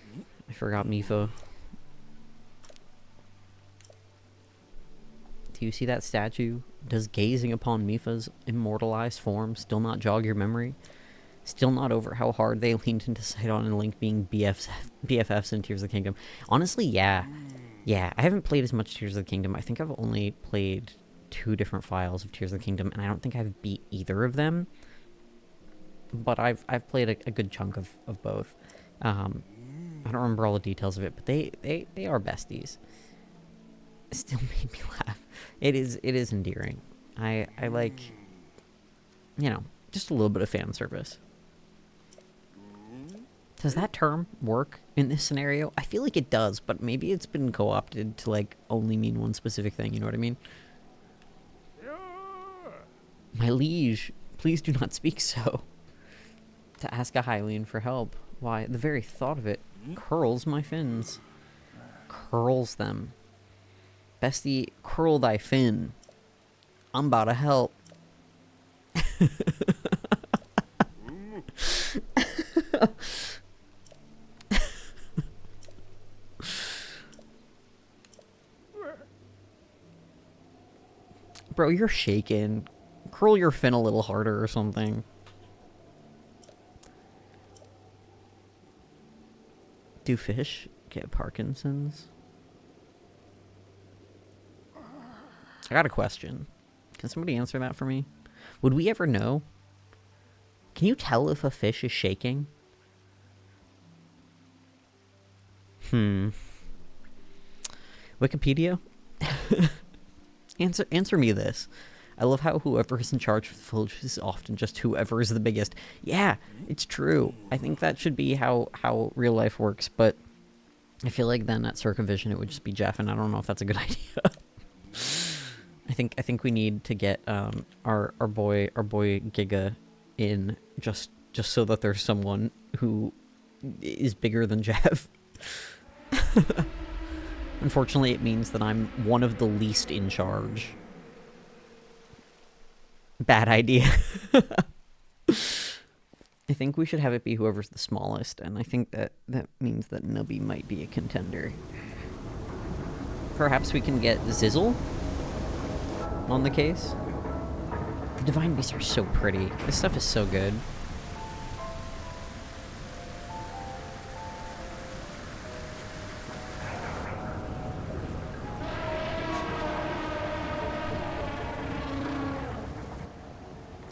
I forgot Mifa. Do you see that statue? Does gazing upon Mifa's immortalized form still not jog your memory? Still not over how hard they leaned into Sidon and Link being BFFs in Tears of the Kingdom. Honestly, yeah. Yeah, I haven't played as much Tears of the Kingdom. I think I've only played 2 different files of Tears of the Kingdom, and I don't think I've beat either of them. But I've played a good chunk of both. I don't remember all the details of it, but they are besties. It still made me laugh. It is endearing. I like, you know, just a little bit of fan service. Does that term work in this scenario? I feel like it does, but maybe it's been co-opted to, like, only mean one specific thing, you know what I mean? My liege, please do not speak so. To ask a Hylian for help. Why, the very thought of it curls my fins. Curls them. Bestie, curl thy fin. I'm about to help. Bro, you're shaking. Curl your fin a little harder or something. Do fish get Parkinson's? I got a question. Can somebody answer that for me? Would we ever know? Can you tell if a fish is shaking? Wikipedia? Answer me this. I love how whoever is in charge of the village is often just whoever is the biggest. Yeah, it's true. I think that should be how real life works, but I feel like then at Circavision it would just be Jeff, and I don't know if that's a good idea. I think we need to get our boy Giga in just so that there's someone who is bigger than Jeff. Unfortunately, it means that I'm one of the least in charge. Bad idea. I think we should have it be whoever's the smallest, and I think that means that Nubby might be a contender. Perhaps we can get Zizzle on the case. The Divine Beasts are so pretty. This stuff is so good.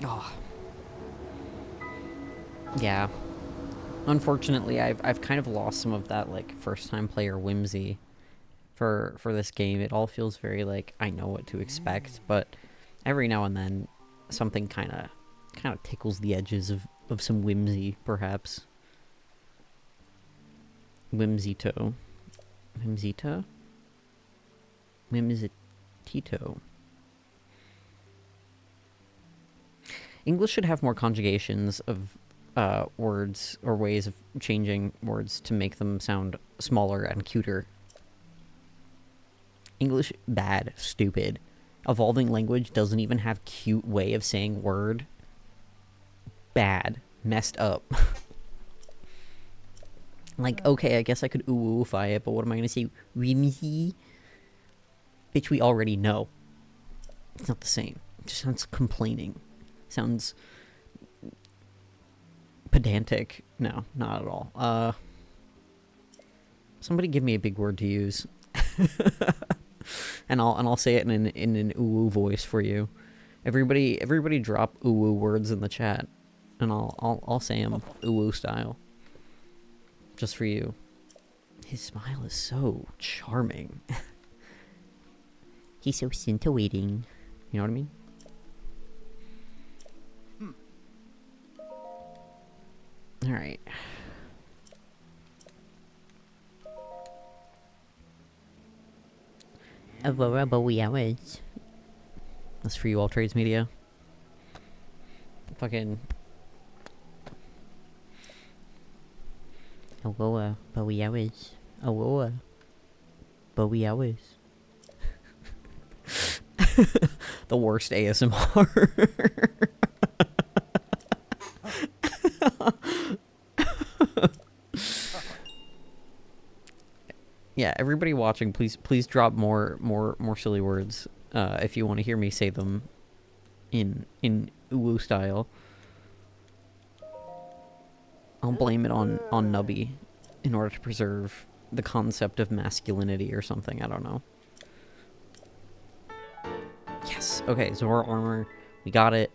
Oh. Yeah. Unfortunately, I've kind of lost some of that, like, first-time player whimsy for this game. It all feels very, like, I know what to expect, but every now and then something kind of tickles the edges of some whimsy, perhaps. Whimsito. Whimsita? Whimsitito. English should have more conjugations of words or ways of changing words to make them sound smaller and cuter. English, bad, stupid. Evolving language doesn't even have cute way of saying word. Bad. Messed up. Like, okay, I guess I could ooh-ooh-ify it, but what am I gonna say? Whimsy? Bitch, we already know. It's not the same. It just sounds complaining. Sounds pedantic. No, not at all. Somebody give me a big word to use. and I'll say it in an ooh voice for you. Everybody drop ooh words in the chat, and I'll say them ooh style. Just for you. His smile is so charming. He's so scintillating. You know what I mean? Alright. Aurora Borealis. That's for you, All Trades Media. Fucking... Aurora Borealis. Aurora Borealis. The worst ASMR. Yeah, everybody watching, please drop more silly words if you want to hear me say them in uwu style. I'll blame it on Nubby in order to preserve the concept of masculinity or something. I don't know. Yes. Okay, Zora armor. We got it.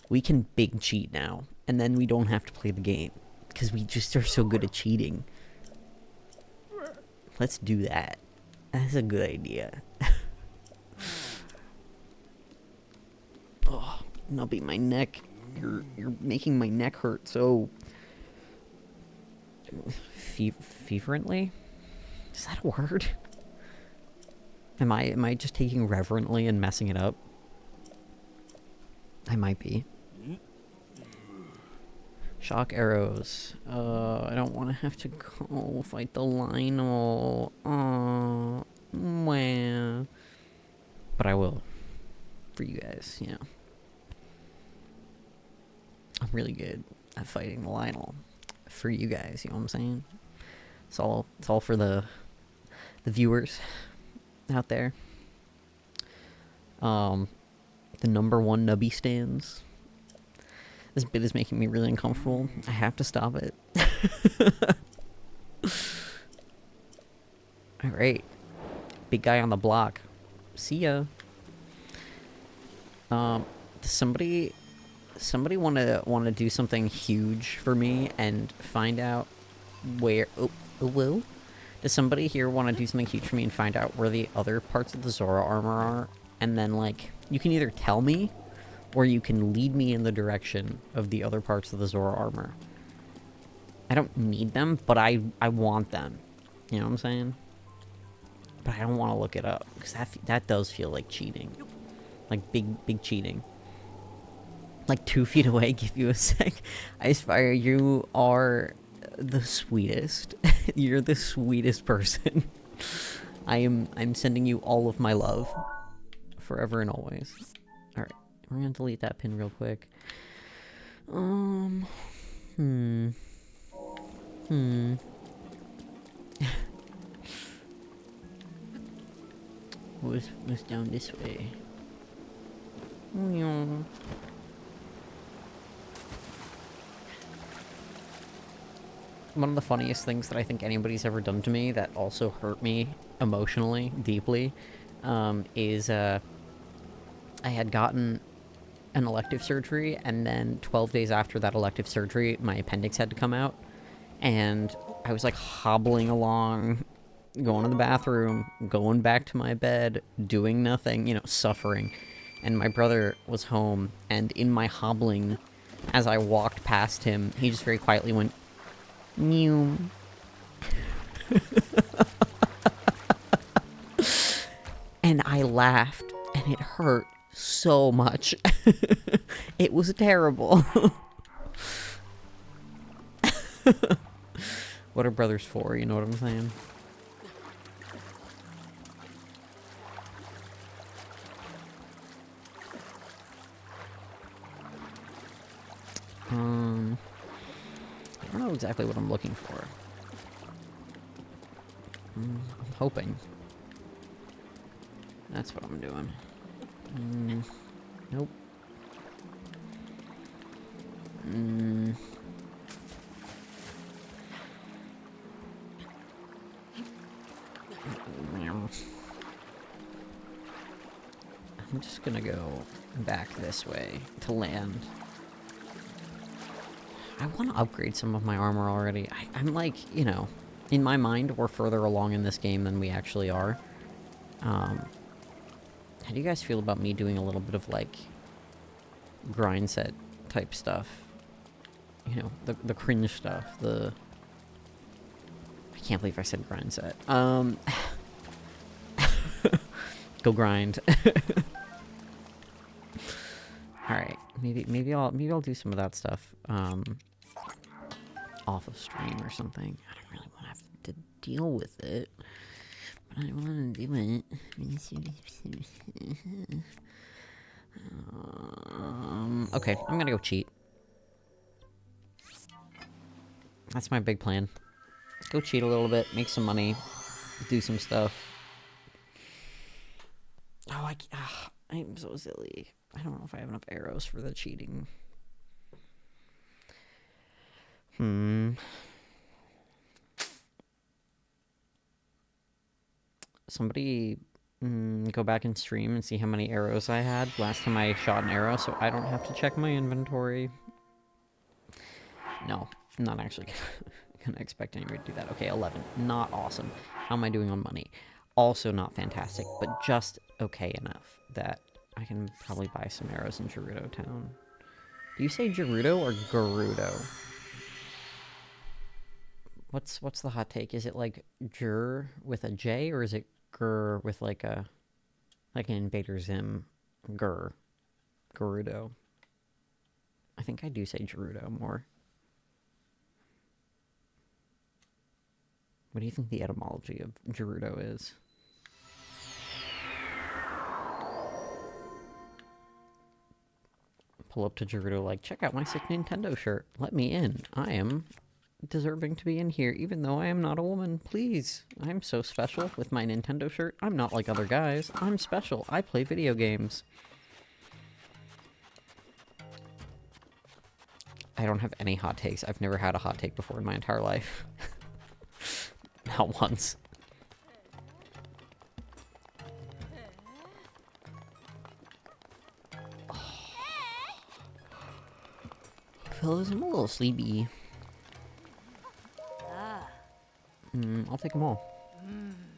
We can big cheat now, and then we don't have to play the game because we just are so good at cheating. Let's do that. That's a good idea. Oh, Nubby, my neck. You're making my neck hurt so fervently? Is that a word? Am I just taking reverently and messing it up? I might be. Shock arrows. I don't want to have to go fight the Lionel. Mwah. But I will. For you guys, you know. I'm really good at fighting the Lionel. For you guys, you know what I'm saying? It's all for the viewers out there. The #1 Nubby stands. This bit is making me really uncomfortable. I have to stop it. Alright. Big guy on the block. See ya. Does somebody wanna do something huge for me and find out where Does somebody here wanna do something huge for me and find out where the other parts of the Zora armor are? and then, like, you can either tell me, or you can lead me in the direction of the other parts of the Zora armor. I don't need them, but I want them. You know what I'm saying? But I don't want to look it up, because that does feel like cheating. Like, big cheating. Like, 2 feet away, give you a sec. Icefire, you are the sweetest. You're the sweetest person. I'm sending you all of my love. Forever and always. Alright, we're gonna delete that pin real quick. Was down this way. One of the funniest things that I think anybody's ever done to me that also hurt me emotionally, deeply, is I had gotten an elective surgery, and then 12 days after that elective surgery, my appendix had to come out, and I was, like, hobbling along, going to the bathroom, going back to my bed, doing nothing, you know, suffering, and my brother was home, and in my hobbling, as I walked past him, he just very quietly went, mew. And I laughed, and it hurt so much. It was terrible. What are brothers for, you know what I'm saying? I don't know exactly what I'm looking for. I'm hoping. That's what I'm doing. Nope. I'm just gonna go back this way to land. I want to upgrade some of my armor already. I'm like, you know, in my mind, we're further along in this game than we actually are. How do you guys feel about me doing a little bit of, like, grind set type stuff? You know, the cringe stuff, I can't believe I said grind set. Go grind. Alright, maybe I'll do some of that stuff, off of stream or something. I don't really want to have to deal with it, but I want to do it. Okay, I'm gonna go cheat. That's my big plan. Let's go cheat a little bit, make some money, do some stuff. Oh, I'm so silly. I don't know if I have enough arrows for the cheating. Somebody go back and stream and see how many arrows I had last time I shot an arrow, so I don't have to check my inventory. No, I'm not actually gonna expect anybody to do that. Okay, 11. Not awesome. How am I doing on money? Also not fantastic, but just okay enough that I can probably buy some arrows in Gerudo Town. Do you say Gerudo or Gerudo? What's the hot take? Is it like Ger with a J, or is it Ger with like an Invader Zim Ger? Gerudo. I think I do say Gerudo more. What do you think the etymology of Gerudo is? Pull up to Gerudo like, check out my sick Nintendo shirt. Let me in. I am deserving to be in here, even though I am not a woman. Please. I'm so special with my Nintendo shirt. I'm not like other guys. I'm special. I play video games. I don't have any hot takes. I've never had a hot take before in my entire life. Not once. Fellas, I'm a little sleepy. I'll take them all.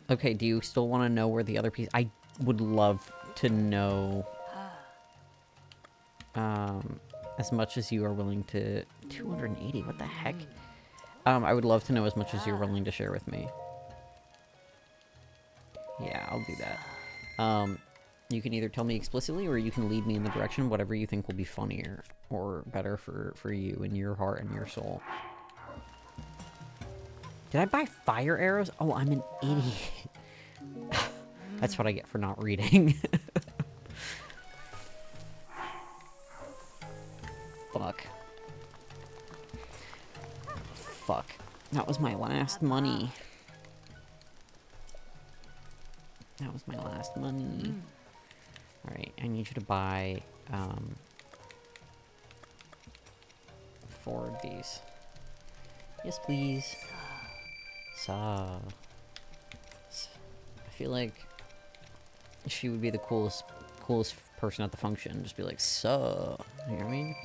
Okay, do you still want to know where the other piece... I would love to know as much as you are willing to... 280, what the heck? I would love to know as much as you're willing to share with me. Yeah, I'll do that. You can either tell me explicitly, or you can lead me in the direction, whatever you think will be funnier or better for you and your heart and your soul. Did I buy fire arrows? Oh, I'm an idiot. That's what I get for not reading. Fuck. Fuck. That was my last money. That was my last money. Alright, I need you to buy, 4 of these. Yes, please. I feel like she would be the coolest person at the function. Just be like, so. You know what I mean?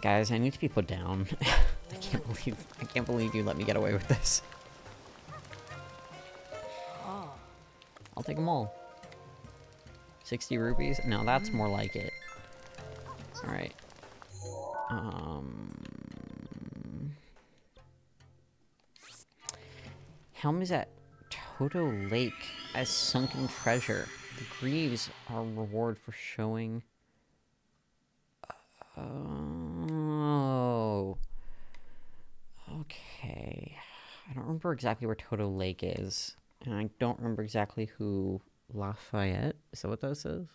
Guys, I need to be put down. I can't believe you let me get away with this. I'll take them all. 60 rupees? No, that's more like it. Alright. Helm is at Toto Lake as sunken treasure. The greaves are reward for showing... Oh. Okay. I don't remember exactly where Toto Lake is. And I don't remember exactly who Lafayette... Is that what that says?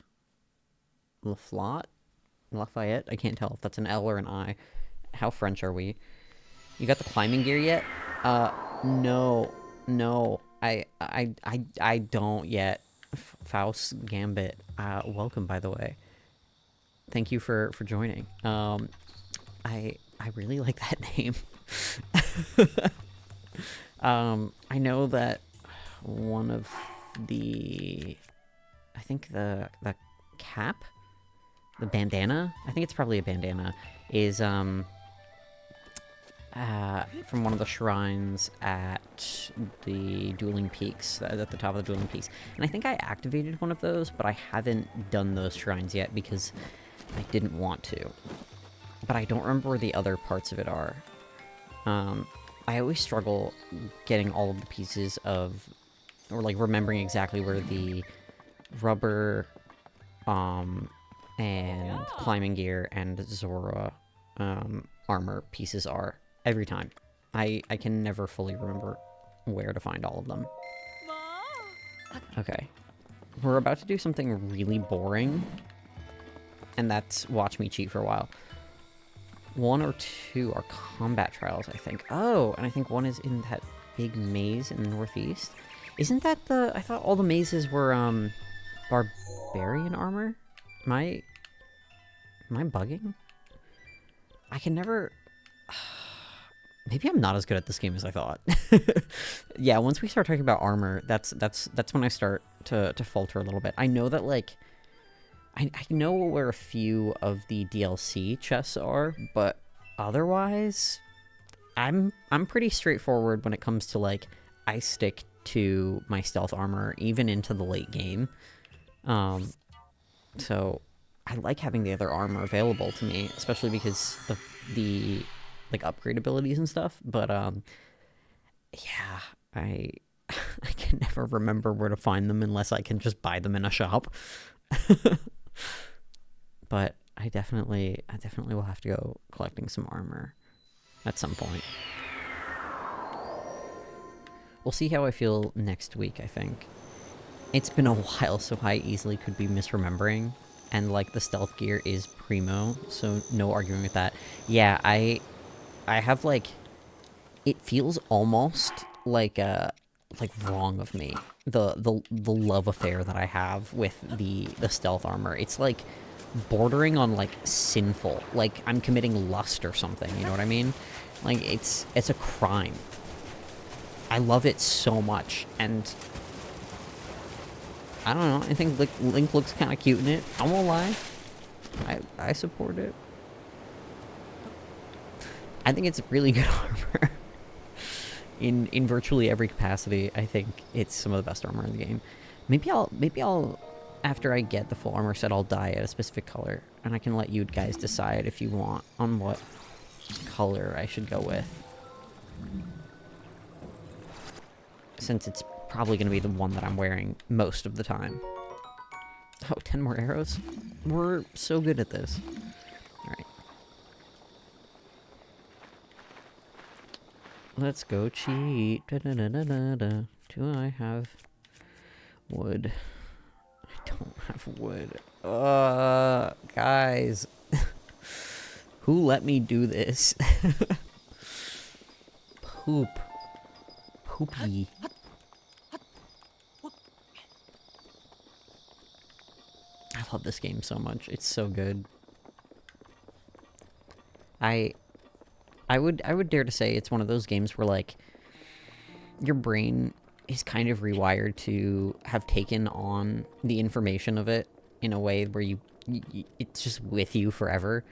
Lafayette? I can't tell if that's an L or an I. How French are we? You got the climbing gear yet? No. No. I don't yet. Faust Gambit. Welcome, by the way. Thank you for joining. I really like that name. I know that one of the... I think the cap? The bandana? I think it's probably a bandana. Is, from one of the shrines at the Dueling Peaks, at the top of the Dueling Peaks. And I think I activated one of those, but I haven't done those shrines yet because I didn't want to. But I don't remember where the other parts of it are. I always struggle getting all of the pieces of... Or, like, remembering exactly where the rubber, and climbing gear and Zora, armor pieces are. Every time. I can never fully remember where to find all of them. Okay. We're about to do something really boring. And that's watch me cheat for a while. 1 or 2 are combat trials, I think. Oh, and I think one is in that big maze in the northeast. Isn't that the... I thought all the mazes were, barbarian armor? Am I bugging? I can never... Maybe I'm not as good at this game as I thought. Yeah, once we start talking about armor, that's when I start to falter a little bit. I know that, like... I know where a few of the DLC chests are, but otherwise... I'm pretty straightforward when it comes to, like... I stick to my stealth armor, even into the late game. So... I like having the other armor available to me, especially because of the, like, upgrade abilities and stuff, but, yeah, I can never remember where to find them unless I can just buy them in a shop. But I definitely will have to go collecting some armor at some point. We'll see how I feel next week, I think. It's been a while, so I easily could be misremembering. And, like, the stealth gear is primo, so no arguing with that. Yeah, I have, like... It feels almost like wrong of me. The love affair that I have with the stealth armor. It's, like, bordering on, like, sinful. Like, I'm committing lust or something, you know what I mean? Like, it's a crime. I love it so much, and... I don't know, I think Link looks kind of cute in it. I won't lie. I support it. I think it's really good armor. In virtually every capacity, I think it's some of the best armor in the game. Maybe I'll, after I get the full armor set, I'll dye it a specific color, and I can let you guys decide if you want on what color I should go with. Since it's probably going to be the one that I'm wearing most of the time. Oh, 10 more arrows? We're so good at this. Alright. Let's go cheat. Da-da-da-da-da-da. Do I have wood? I don't have wood. Guys. Who let me do this? Poop. Poopy. I love this game so much. It's so good. I would dare to say it's one of those games where, like, your brain is kind of rewired to have taken on the information of it in a way where it's just with you forever.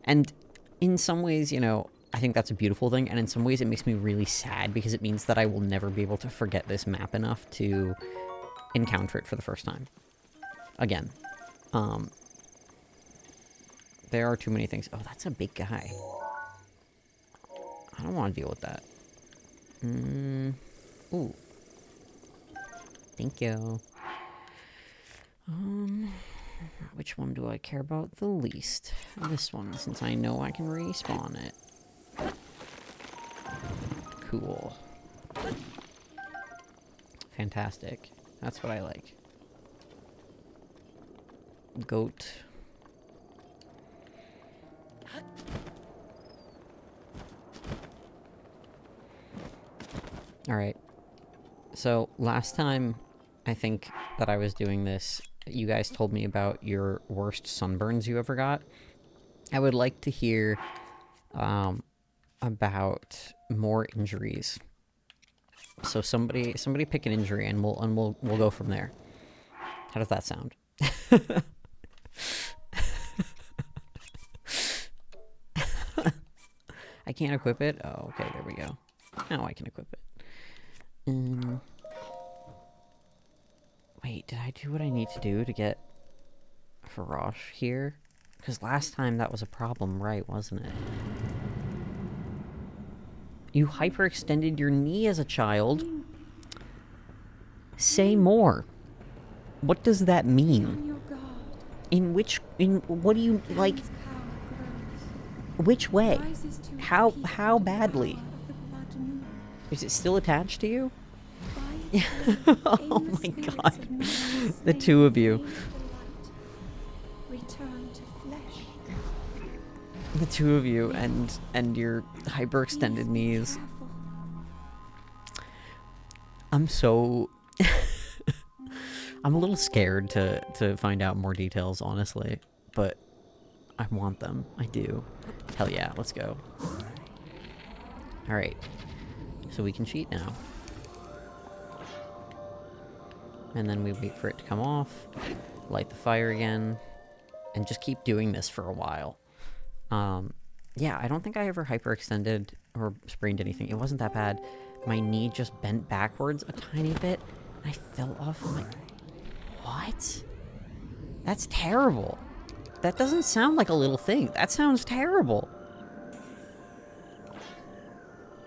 And in some ways, you know, I think that's a beautiful thing, and in some ways it makes me really sad because it means that I will never be able to forget this map enough to encounter it for the first time. Again. There are too many things. Oh, that's a big guy. I don't want to deal with that. Ooh. Thank you. Which one do I care about the least? This one, since I know I can respawn it. Cool. Fantastic. That's what I like. Goat. Alright. So, last time, I think, that I was doing this, you guys told me about your worst sunburns you ever got. I would like to hear, about more injuries. So somebody pick an injury and we'll go from there. How does that sound? I can't equip it? Oh, okay, there we go. Now I can equip it. Wait, did I do what I need to do to get Farosh here? Because last time that was a problem, right, wasn't it? You hyperextended your knee as a child. Say more. What does that mean? What do you, like... Which way? How badly? Is it still attached to you? Oh my god. The two of you. The two of you and your hyperextended knees. I'm so... I'm a little scared to find out more details, honestly. But I want them. I do. Hell yeah, let's go. Alright. So we can cheat now. And then we wait for it to come off. Light the fire again. And just keep doing this for a while. Yeah, I don't think I ever hyperextended or sprained anything. It wasn't that bad. My knee just bent backwards a tiny bit. And I fell off. I'm like, what? That's terrible. That doesn't sound like a little thing. That sounds terrible.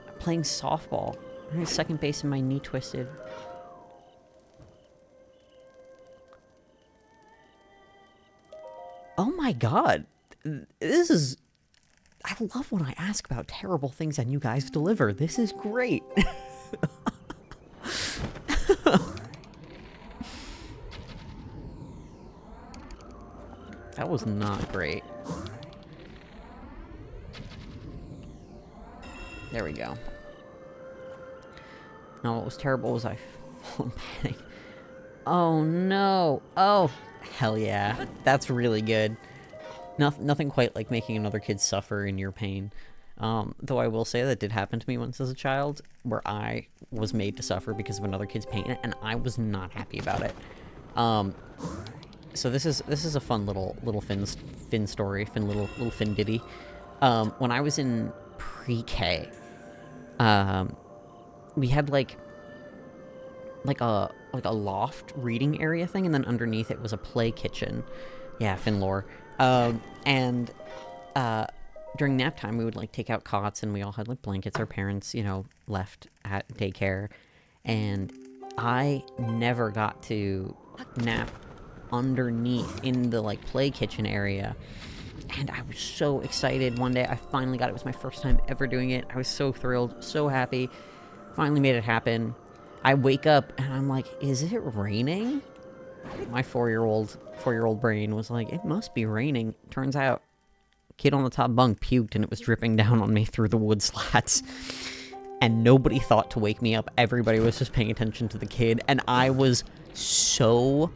I'm playing softball. I'm at second base and my knee twisted. Oh my god. This is... I love when I ask about terrible things and you guys deliver. This is great. That was not great. There we go. No, what was terrible was I fell in panic. Oh no. Oh, hell yeah. That's really good. Nothing quite like making another kid suffer in your pain. Though I will say that did happen to me once as a child, where I was made to suffer because of another kid's pain, and I was not happy about it. So this is a fun little Finn story, little Finn ditty. When I was in pre-K, we had like like a loft reading area thing, and then underneath it was a play kitchen. Yeah, Finlore. And during nap time, we would like take out cots, and we all had like blankets. Our parents, left at daycare, and I never got to nap underneath in the like play kitchen area. And I was so excited. One day I finally got it. It was my first time ever doing it. I was so thrilled, so happy. Finally made it happen. I wake up and I'm like, is it raining? My four-year-old brain was like, it must be raining. Turns out, kid on the top bunk puked and it was dripping down on me through the wood slats. And nobody thought to wake me up. Everybody was just paying attention to the kid. And I was so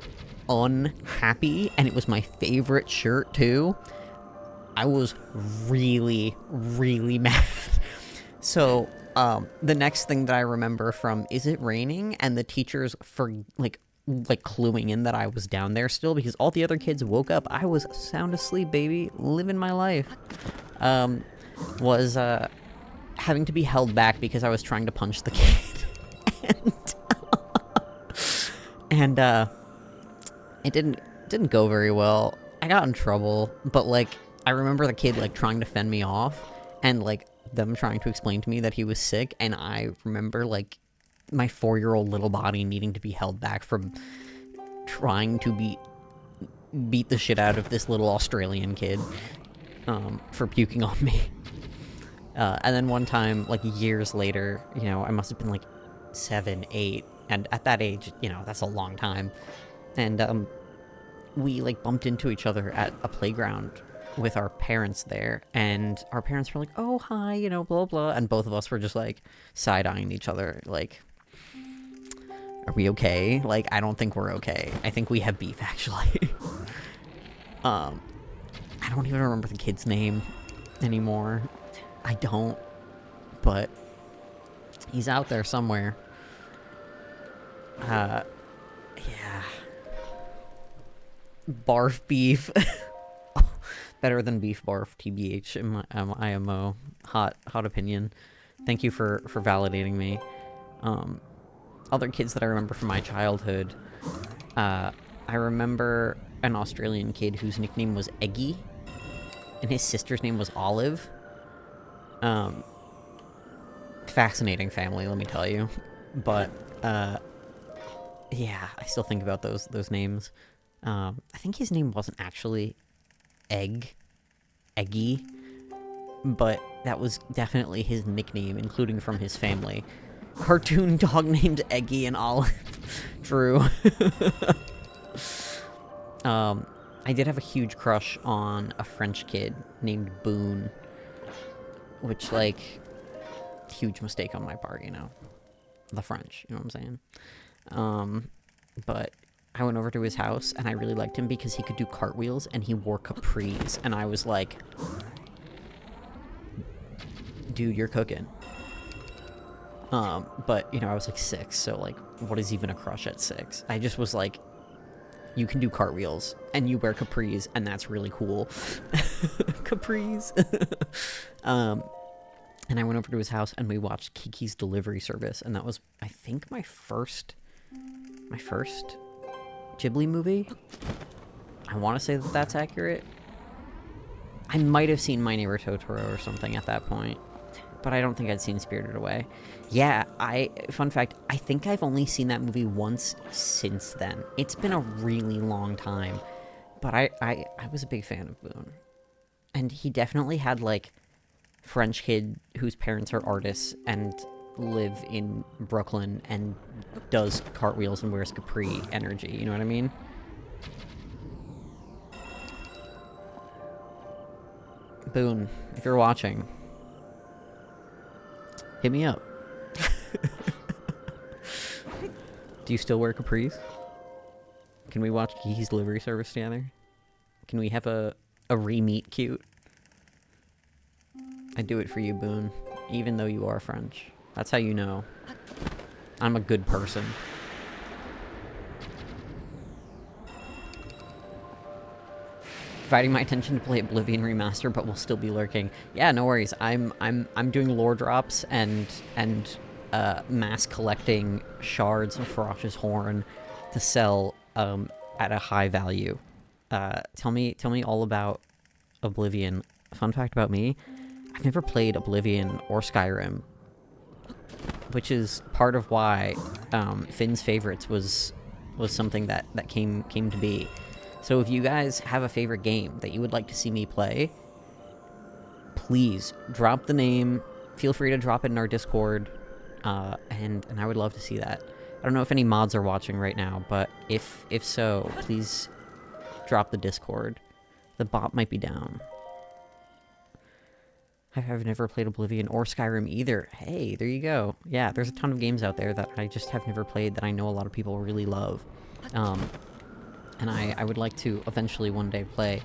unhappy. And it was my favorite shirt, too. I was really, really mad. So, the next thing that I remember from Is It Raining? And the teachers for, like cluing in that I was down there still, because all the other kids woke up. I was sound asleep, baby, living my life. Was having to be held back because I was trying to punch the kid. and it didn't go very well. I got in trouble, but like I remember the kid like trying to fend me off, and like them trying to explain to me that he was sick, and I remember like my 4-year-old little body needing to be held back from trying to beat the shit out of this little Australian kid for puking on me. And then one time, like years later, I must have been like 7, 8, and at that age, that's a long time. And we like bumped into each other at a playground with our parents there, and our parents were like, oh, hi, blah, blah, and both of us were just like side-eyeing each other, like, are we okay? Like, I don't think we're okay. I think we have beef, actually. I don't even remember the kid's name anymore. I don't, but he's out there somewhere. Yeah. Barf beef. Better than beef barf, TBH, in my IMO. Hot opinion. Thank you for validating me. Other kids that I remember from my childhood, I remember an Australian kid whose nickname was Eggy, and his sister's name was Olive. Fascinating family, let me tell you. But, yeah, I still think about those names. I think his name wasn't actually Eggy, but that was definitely his nickname, including from his family. Cartoon dog named Eggy and Olive. True. I did have a huge crush on a French kid named Boone, which, like, huge mistake on my part, the French, you know what I'm saying? But I went over to his house, and I really liked him because he could do cartwheels, and he wore capris, and I was like, dude, you're cooking. But, I was like 6, so, like, what is even a crush at 6? I just was like, you can do cartwheels, and you wear capris, and that's really cool. Capris. And I went over to his house, and we watched Kiki's Delivery Service, and that was, I think, my first Ghibli movie. I want to say that that's accurate. I might have seen My Neighbor Totoro or something at that point, but I don't think I'd seen Spirited Away. Yeah, fun fact, I think I've only seen that movie once since then. It's been a really long time, but I was a big fan of Boone. And he definitely had, like, French kid whose parents are artists and live in Brooklyn and does cartwheels and wears capri energy, you know what I mean? Boone, if you're watching, hit me up. Do you still wear capris? Can we watch Kiki's Delivery Service together? Can we have a re-meet cute? I'd do it for you, Boone, even though you are French. That's how you know I'm a good person. Dividing my attention to play Oblivion Remaster, but will still be lurking. Yeah, no worries. I'm doing lore drops and mass collecting shards of Ferocious Horn to sell at a high value. Tell me all about Oblivion. Fun fact about me, I've never played Oblivion or Skyrim, which is part of why Finn's Favorites was something that came to be. So if you guys have a favorite game that you would like to see me play, please drop the name. Feel free to drop it in our Discord, and I would love to see that. I don't know if any mods are watching right now, but if so, please drop the Discord. The bot might be down. I've never played Oblivion or Skyrim either. Hey, there you go. Yeah, there's a ton of games out there that I just have never played that I know a lot of people really love. And I would like to eventually one day play.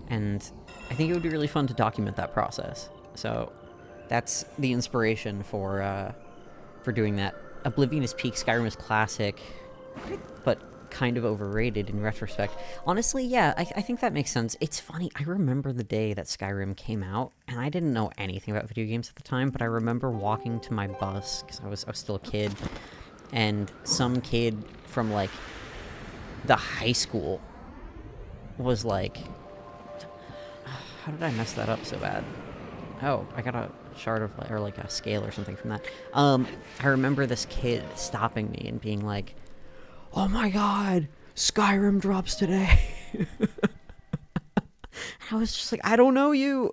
And I think it would be really fun to document that process. So that's the inspiration for doing that. Oblivion is peak, Skyrim is classic, but kind of overrated in retrospect. Honestly, yeah, I think that makes sense. It's funny, I remember the day that Skyrim came out, and I didn't know anything about video games at the time, but I remember walking to my bus, because I was still a kid, and some kid from, like, the high school was like... How did I mess that up so bad? Oh, I got a shard of, or like a scale or something from that. I remember this kid stopping me and being like, "Oh my god, Skyrim drops today." I was just like, I don't know you.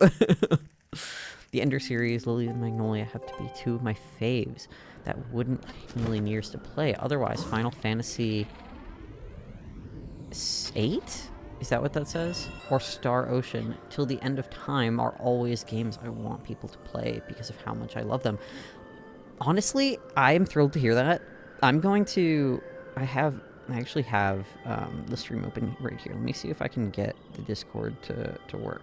The Ender series, Lily and Magnolia have to be two of my faves that wouldn't take million years to play. Otherwise, Final Fantasy 8? Is that what that says? Or Star Ocean, Till the End of Time are always games I want people to play because of how much I love them. Honestly, I am thrilled to hear that. I'm going to... I actually have the stream open right here. Let me see if I can get the Discord to work.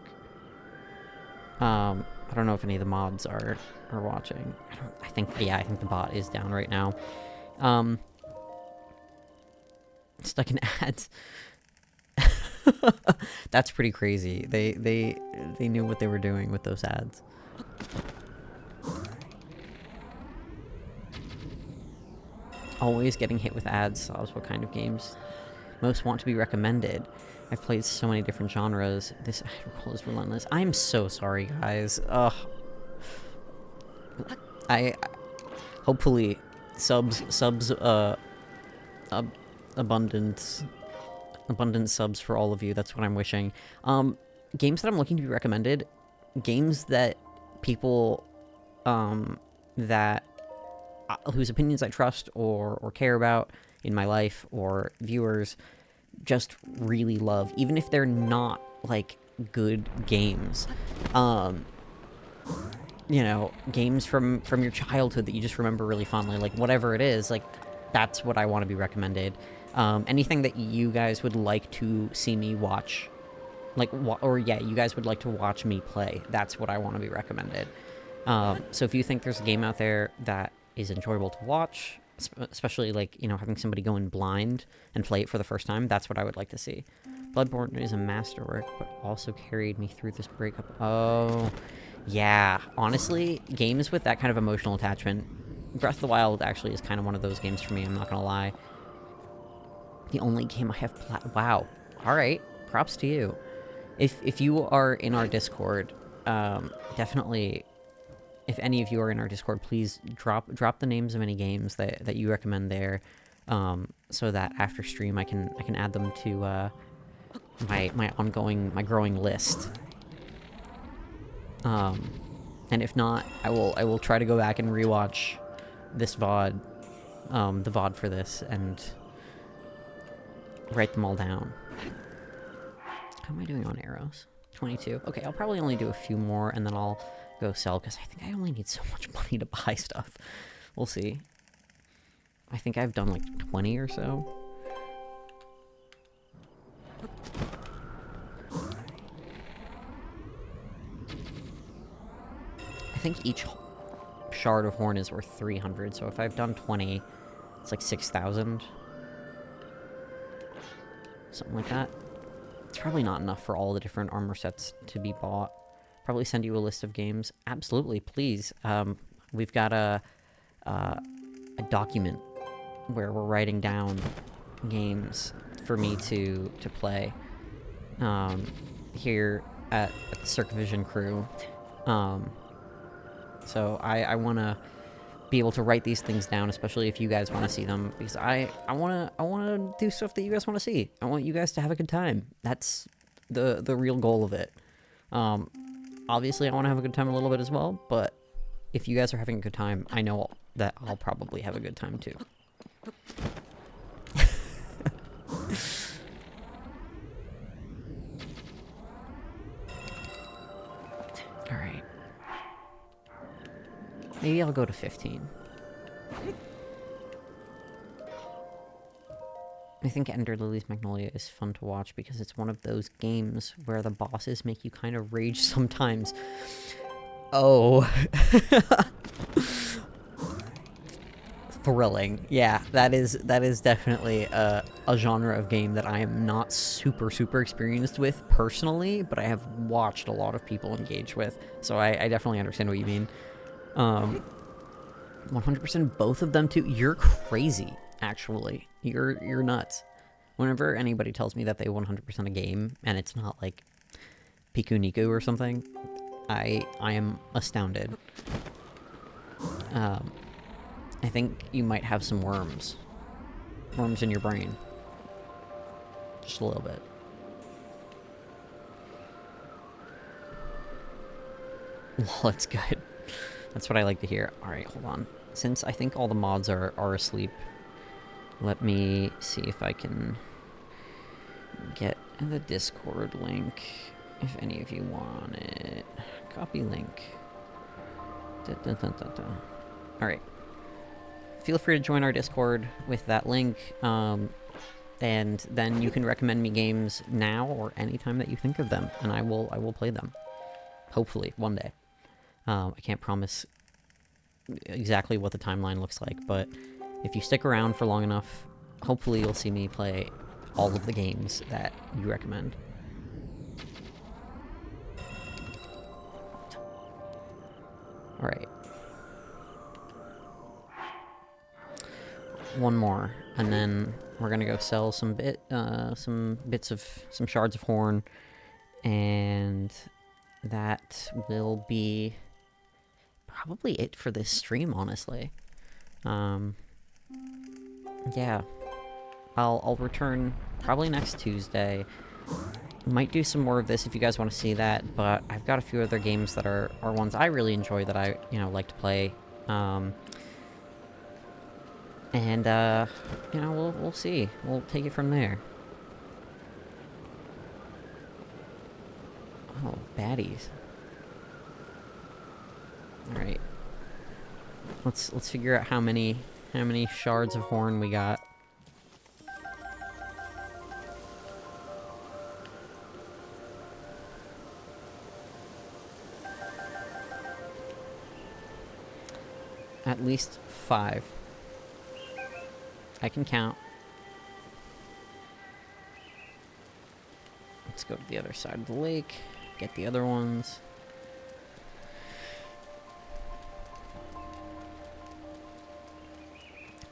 I don't know if any of the mods are watching. I think the bot is down right now. Stuck in ads. That's pretty crazy. They knew what they were doing with those ads. Always getting hit with ads solves what kind of games most want to be recommended. I've played so many different genres. This role is relentless. I'm so sorry, guys. Ugh. Hopefully subs abundant subs for all of you. That's what I'm wishing. Games that I'm looking to be recommended, games that people whose opinions I trust or care about in my life, or viewers just really love, even if they're not like good games. You know, games from your childhood that you just remember really fondly, like whatever it is, like that's what I want to be recommended. Anything that you guys would like to see me watch, like, you guys would like to watch me play, that's what I want to be recommended. So if you think there's a game out there that is enjoyable to watch, especially, like, you know, having somebody go in blind and play it for the first time, that's what I would like to see. Bloodborne is a masterwork, but also carried me through this breakup. Oh, yeah. Honestly, games with that kind of emotional attachment, Breath of the Wild actually is kind of one of those games for me, I'm not gonna lie. The only game I have wow. Alright, props to you. If you are in our Discord, definitely, if any of you are in our Discord, please drop the names of any games that you recommend there, so that after stream I can add them to my growing list. And if not, I will try to go back and rewatch this VOD, the VOD for this, and write them all down. How am I doing on arrows? 22. Okay, I'll probably only do a few more, and then I'll go sell, because I think I only need so much money to buy stuff. We'll see. I think I've done like 20 or so. I think each shard of horn is worth 300, so if I've done 20, it's like 6,000. Something like that. It's probably not enough for all the different armor sets to be bought. Probably send you a list of games. Absolutely, please. We've got a document where we're writing down games for me to play here at the Circavision crew. So I want to be able to write these things down, especially if you guys want to see them, because I want to do stuff that you guys want to see. I want you guys to have a good time. That's the real goal of it. Obviously I want to have a good time a little bit as well, but if you guys are having a good time, I know that I'll probably have a good time too. Alright. Maybe I'll go to 15. I think Ender Lily's Magnolia is fun to watch because it's one of those games where the bosses make you kind of rage sometimes. Oh. Thrilling. Yeah, that is definitely a genre of game that I am not super experienced with personally, but I have watched a lot of people engage with, so I definitely understand what you mean. 100% both of them too. You're crazy, actually. You're nuts. Whenever anybody tells me that they 100% a game and it's not like Piku Niku or something, I am astounded. I think you might have some worms in your brain, just a little bit. Well, that's good. That's what I like to hear. Alright, hold on. Since I think all the mods are asleep, let me see if I can get the Discord link, if any of you want it. Copy link. Alright. Feel free to join our Discord with that link, and then you can recommend me games now or anytime that you think of them, and I will play them. Hopefully, one day. I can't promise exactly what the timeline looks like, but if you stick around for long enough, hopefully you'll see me play all of the games that you recommend. Alright. One more, and then we're gonna go sell some shards of horn, and that will be probably it for this stream, honestly. Yeah. I'll return probably next Tuesday. Might do some more of this if you guys want to see that, but I've got a few other games that are ones I really enjoy that I, like to play. And, we'll see. We'll take it from there. Oh, baddies. Alright. Let's figure out how many shards of horn we got. At least 5. I can count. Let's go to the other side of the lake, get the other ones.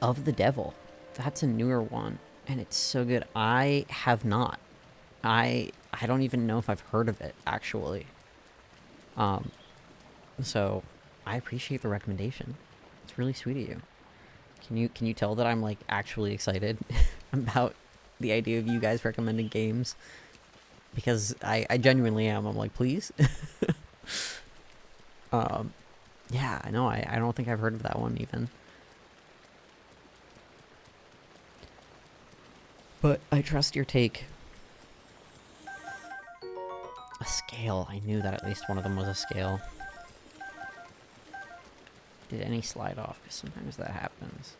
Of the Devil. That's a newer one, and it's so good. I have not. I don't even know if I've heard of it, actually. So I appreciate the recommendation. It's really sweet of you. Can you tell that I'm like actually excited about the idea of you guys recommending games? Because I genuinely am. I'm like, please. Yeah, I know. I don't think I've heard of that one even. But I trust your take. A scale. I knew that at least one of them was a scale. Did any slide off? Because sometimes that happens.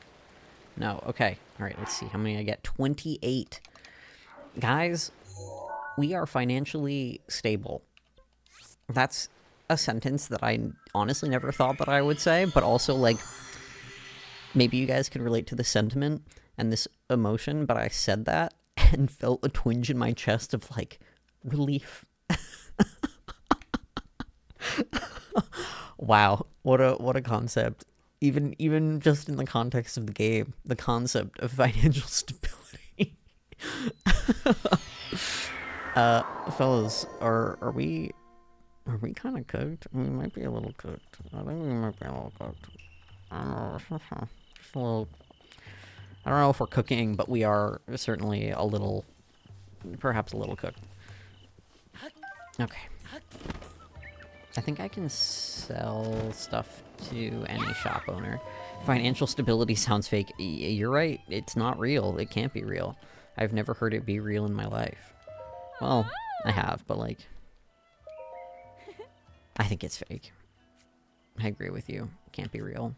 No. Okay. Alright, let's see how many I get. 28. Guys, we are financially stable. That's a sentence that I honestly never thought that I would say, but also, like, maybe you guys can relate to the sentiment and this emotion, but I said that and felt a twinge in my chest of, like, relief. Wow, what a concept. Even just in the context of the game, the concept of financial stability. Fellas, are we kind of cooked? We might be a little cooked. I think we might be a little cooked. I don't know, just a little. I don't know if we're cooking, but we are certainly a little, perhaps a little cooked. Okay. I think I can sell stuff to any shop owner. Financial stability sounds fake. You're right. It's not real. It can't be real. I've never heard it be real in my life. Well, I have, but like, I think it's fake. I agree with you. It can't be real.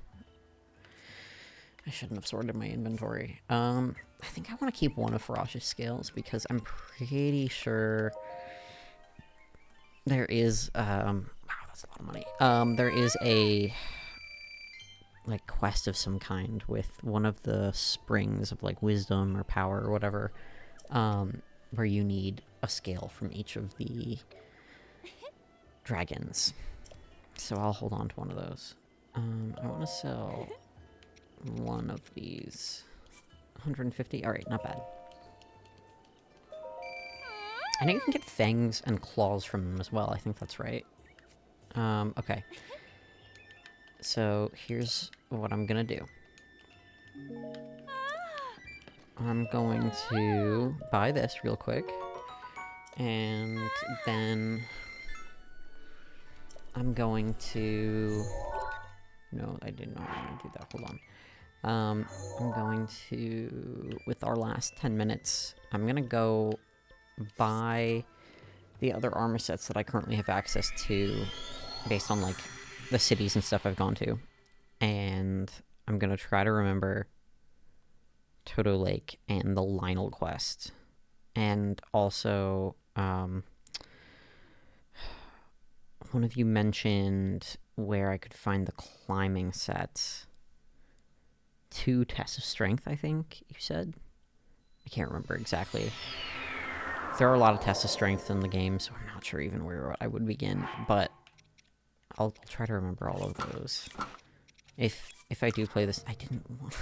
I shouldn't have sorted my inventory. I think I want to keep one of Farash's scales because I'm pretty sure there is, wow, that's a lot of money. There is a, like, quest of some kind with one of the springs of, like, wisdom or power or whatever, where you need a scale from each of the dragons. So I'll hold on to one of those. I want to sell one of these. 150? Alright, not bad. I know you can get fangs and claws from them as well. I think that's right. Okay. So, here's what I'm gonna do. I'm going to buy this real quick. And then I'm going to... No, I did not want to do that. Hold on. I'm going to... With our last 10 minutes, I'm gonna go buy the other armor sets that I currently have access to based on, like, the cities and stuff I've gone to. And I'm gonna try to remember Toto Lake and the Lionel quest. And also, one of you mentioned where I could find the climbing sets. 2 tests of strength, I think you said? I can't remember exactly. There are a lot of tests of strength in the game, so I'm not sure even where I would begin, but I'll try to remember all of those. If I do play this, I didn't want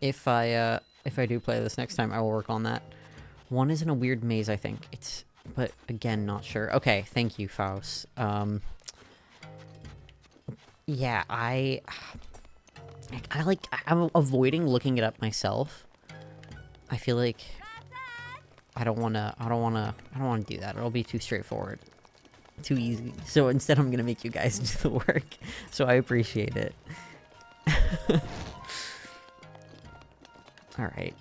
if I do play this next time, I will work on that. One is in a weird maze, I think. But again, not sure. Okay, thank you, Faust. Yeah, I'm avoiding looking it up myself. I feel like I don't wanna do that. It'll be too straightforward. Too easy. So instead I'm gonna make you guys do the work. So I appreciate it. Alright.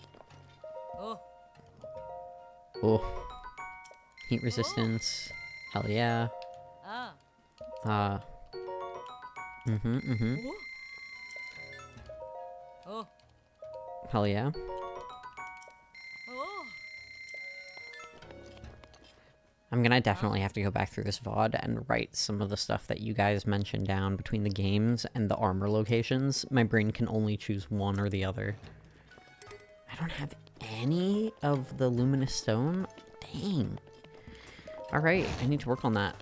Oh. Heat resistance. Hell yeah. Hell yeah. I'm gonna definitely have to go back through this VOD and write some of the stuff that you guys mentioned down between the games and the armor locations. My brain can only choose one or the other. I don't have any of the luminous stone? Dang. Alright, I need to work on that.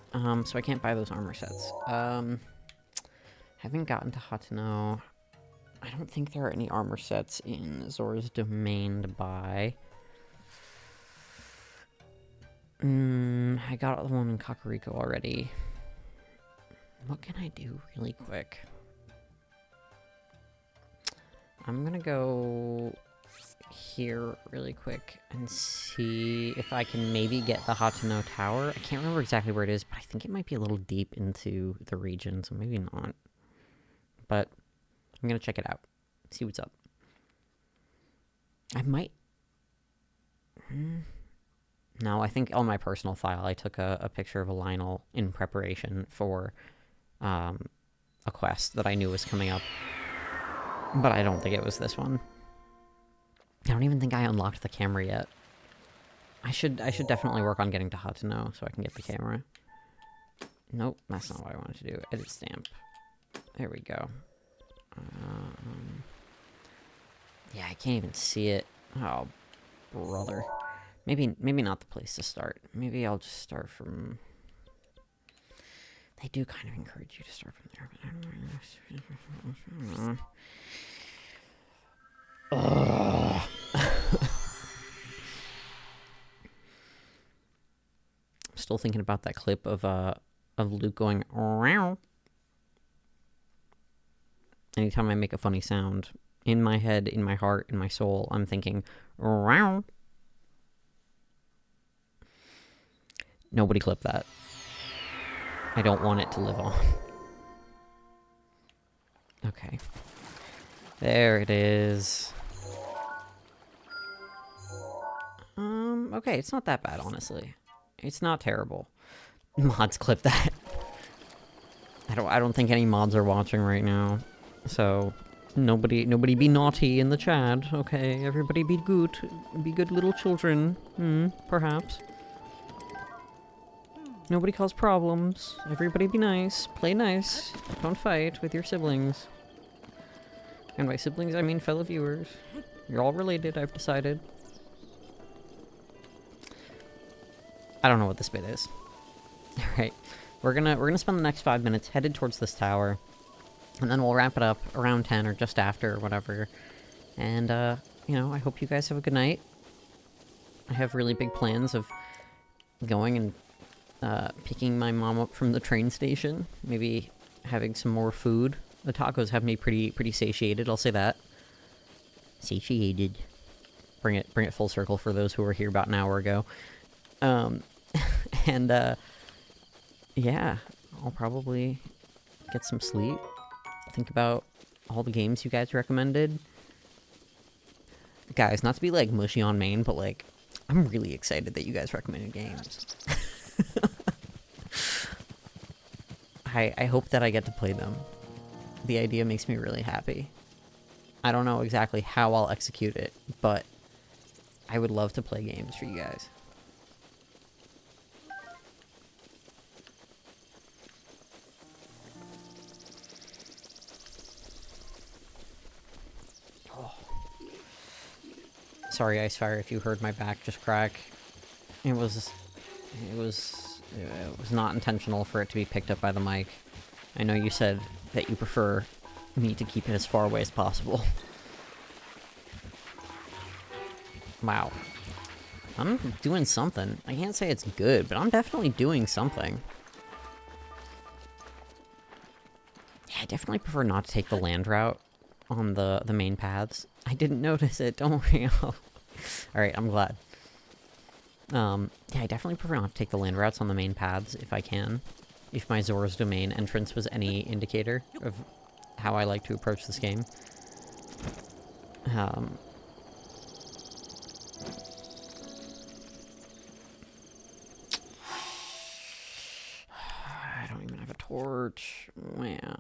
So I can't buy those armor sets. Haven't gotten to Hateno. I don't think there are any armor sets in Zora's Domain to buy. I got the one in Kakariko already. What can I do really quick? I'm gonna go here really quick and see if I can maybe get the Hateno Tower. I can't remember exactly where it is, but I think it might be a little deep into the region, so maybe not. But I'm gonna check it out. See what's up. I might... No, I think on my personal file I took a picture of a Lionel in preparation for a quest that I knew was coming up. But I don't think it was this one. I don't even think I unlocked the camera yet. I should definitely work on getting to Hateno so I can get the camera. Nope, that's not what I wanted to do. Edit stamp. There we go. Yeah, I can't even see it. Oh, brother. Maybe not the place to start. Maybe I'll just start from They do kind of encourage you to start from there, but I don't know. Ugh. Still thinking about that clip of Luke going "Meow." Anytime I make a funny sound, in my head, in my heart, in my soul, I'm thinking "Meow." Nobody clip that. I don't want it to live on. Okay. There it is. Okay, it's not that bad, honestly. It's not terrible. Mods clip that. I don't think any mods are watching right now. So nobody be naughty in the chat, okay? Everybody be good. Be good little children. Perhaps. Nobody cause problems. Everybody be nice. Play nice. Don't fight with your siblings. And by siblings, I mean fellow viewers. You're all related, I've decided. I don't know what this bit is. Alright. We're gonna spend the next 5 minutes headed towards this tower. And then we'll wrap it up around 10 or just after or whatever. And, you know, I hope you guys have a good night. I have really big plans of going and picking my mom up from the train station, maybe having some more food. The tacos have me pretty satiated, I'll say that. Satiated. Bring it full circle for those who were here about an hour ago. And yeah, I'll probably get some sleep. Think about all the games you guys recommended. Guys, not to be like mushy on main, but like I'm really excited that you guys recommended games. I hope that I get to play them. The idea makes me really happy. I don't know exactly how I'll execute it, but I would love to play games for you guys. Oh. Sorry, Icefire, if you heard my back just crack. It was not intentional for it to be picked up by the mic. I know you said that you prefer me to keep it as far away as possible. Wow. I'm doing something. I can't say it's good, but I'm definitely doing something. Yeah, I definitely prefer not to take the land route on the main paths. I didn't notice it, don't worry. Alright, I'm glad. Yeah, I definitely prefer not to take the land routes on the main paths if I can. If my Zora's Domain entrance was any indicator of how I like to approach this game. I don't even have a torch. Yeah.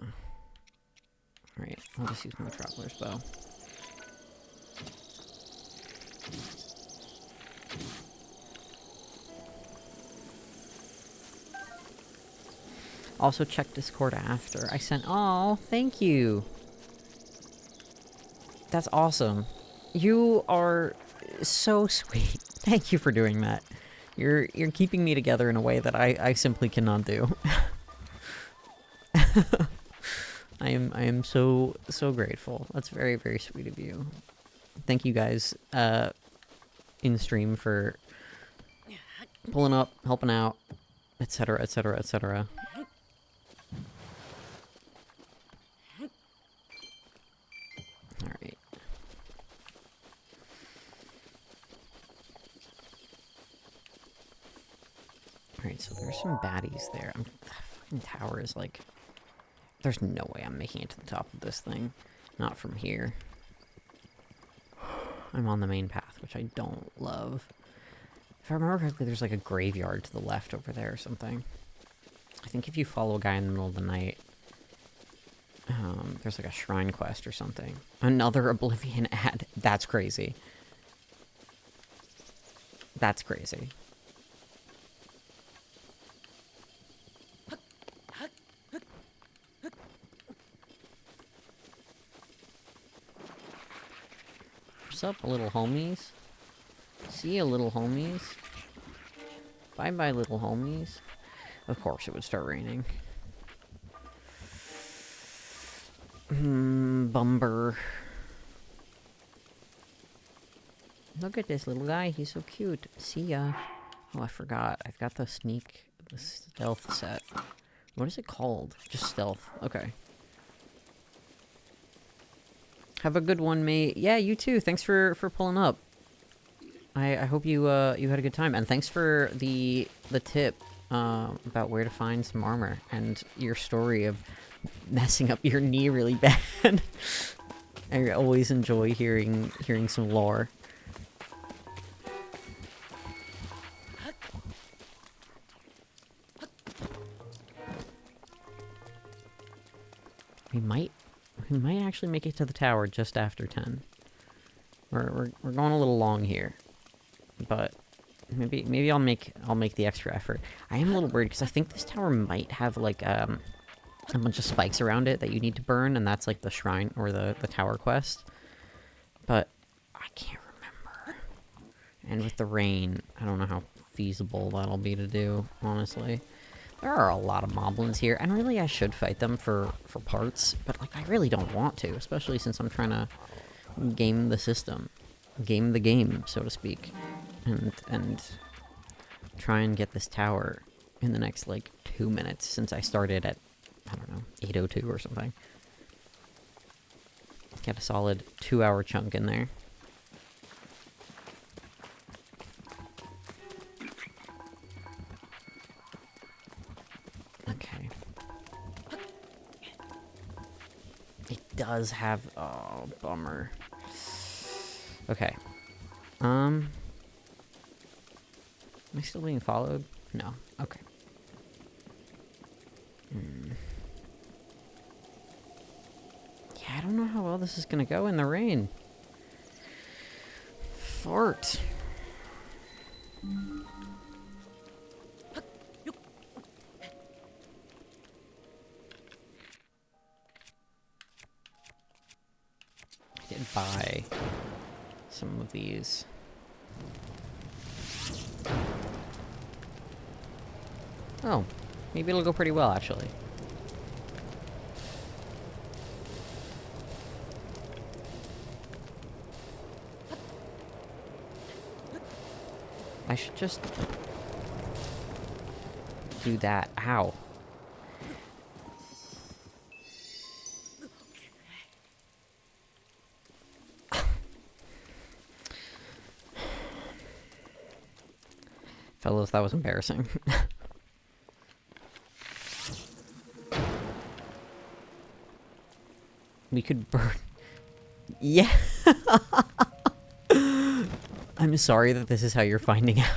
Alright, I'll just use my Traveler's Bow. Also check Discord after. I sent... Oh, thank you! That's awesome. You are so sweet. Thank you for doing that. You're keeping me together in a way that I simply cannot do. I am so grateful. That's very, very sweet of you. Thank you guys in stream for pulling up, helping out, etc., etc., etc. Alright. Alright, so there's some baddies there. The fucking tower is like... There's no way I'm making it to the top of this thing. Not from here. I'm on the main path, which I don't love. If I remember correctly, there's like a graveyard to the left over there or something. I think if you follow a guy in the middle of the night... there's like a shrine quest or something. Another Oblivion ad. That's crazy. That's crazy. What's up, little homies? See ya, little homies. Bye-bye, little homies. Of course it would start raining. Bumber. Look at this little guy. He's so cute. See ya. Oh, I forgot. I've got the stealth set. What is it called? Just stealth. Okay. Have a good one, mate. Yeah, you too. Thanks for pulling up. I hope you you had a good time, and thanks for the tip about where to find some armor and your story of messing up your knee really bad. I always enjoy hearing some lore. We might actually make it to the tower just after 10. We're going a little long here, but maybe I'll make the extra effort. I am a little worried because I think this tower might have like a bunch of spikes around it that you need to burn, and that's like the shrine or the tower quest. But I can't remember. And with the rain, I don't know how feasible that'll be to do, honestly. There are a lot of moblins here, and really I should fight them for parts, but like I really don't want to, especially since I'm trying to game the system. Game the game, so to speak. And try and get this tower in the next like 2 minutes, since I started at, I don't know, 8:02 or something. Get a solid 2-hour chunk in there. Okay. It does have... Oh, bummer. Okay. Am I still being followed? No. Okay. Yeah, I don't know how well this is gonna go in the rain. Fart. I did buy some of these. Oh, maybe it'll go pretty well, actually. I should just do that. Ow. Fellas, that was embarrassing. We could burn... Yeah! I'm sorry that this is how you're finding out.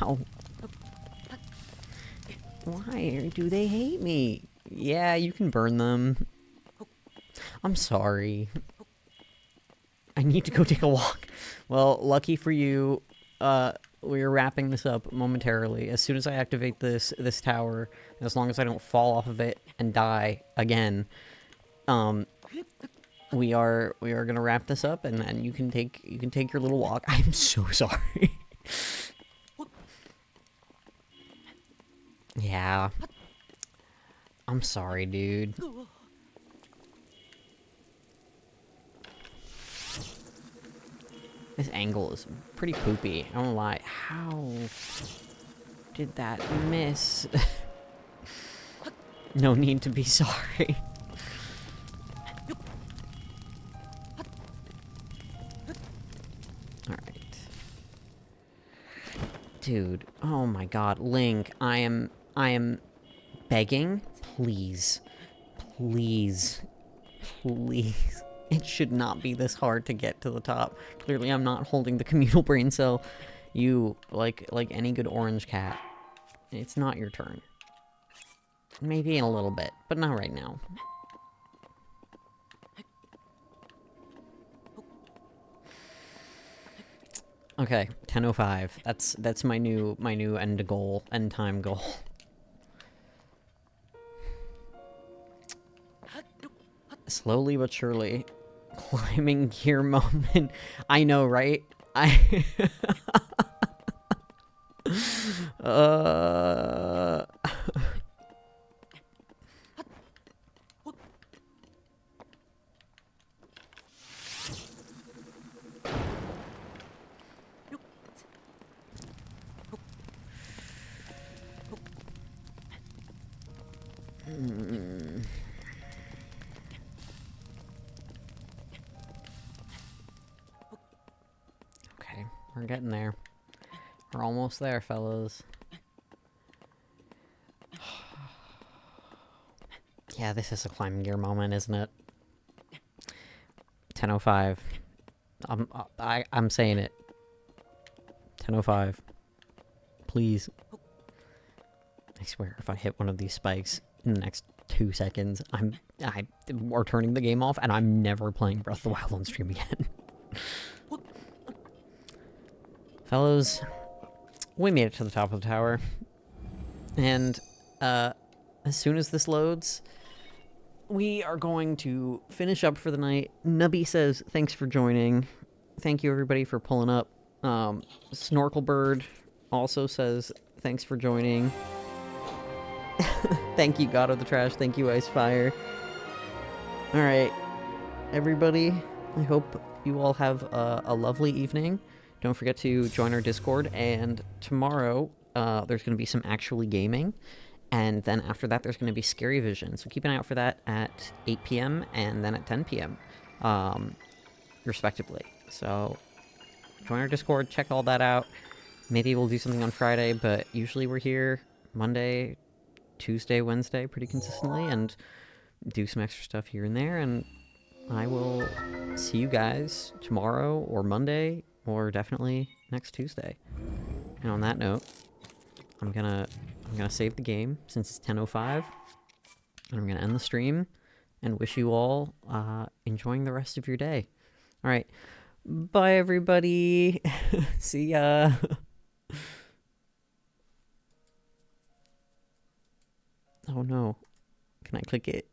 Ow. Why do they hate me? Yeah, you can burn them. I'm sorry. I need to go take a walk. Well, lucky for you, we're wrapping this up momentarily. As soon as I activate this tower, as long as I don't fall off of it and die again, we are gonna wrap this up, and then you can take your little walk. I'm so sorry. Yeah. I'm sorry, dude. This angle is pretty poopy, I won't lie. How did that miss? No need to be sorry. Alright. Dude, oh my god, Link, I am begging, please. Please. Please. It should not be this hard to get to the top. Clearly I'm not holding the communal brain cell. You, like any good orange cat, it's not your turn. Maybe in a little bit, but not right now. Okay, 10:05. That's my new end time goal. Slowly but surely. Climbing gear moment. I know, right? We're getting there. We're almost there, fellas. Yeah, this is a climbing gear moment, isn't it? 10:05. I'm saying it. 10:05. Please. I swear, if I hit one of these spikes in the next 2 seconds, we're turning the game off, and I'm never playing Breath of the Wild on stream again. Fellows, we made it to the top of the tower, and as soon as this loads, we are going to finish up for the night. Nubby says, thanks for joining. Thank you, everybody, for pulling up. Snorkelbird also says, thanks for joining. Thank you, God of the Trash. Thank you, Icefire. Alright, everybody, I hope you all have a lovely evening. Don't forget to join our Discord, and tomorrow there's going to be some actually gaming, and then after that there's going to be Scary Vision, so keep an eye out for that at 8 p.m. and then at 10 p.m. Respectively. So join our Discord, check all that out. Maybe we'll do something on Friday, but usually we're here Monday, Tuesday, Wednesday pretty consistently, and do some extra stuff here and there, and I will see you guys tomorrow or Monday or definitely next Tuesday. And on that note, I'm gonna save the game since it's 10:05, and I'm gonna end the stream and wish you all enjoying the rest of your day. All right, bye everybody. See ya. Oh no, can I click it?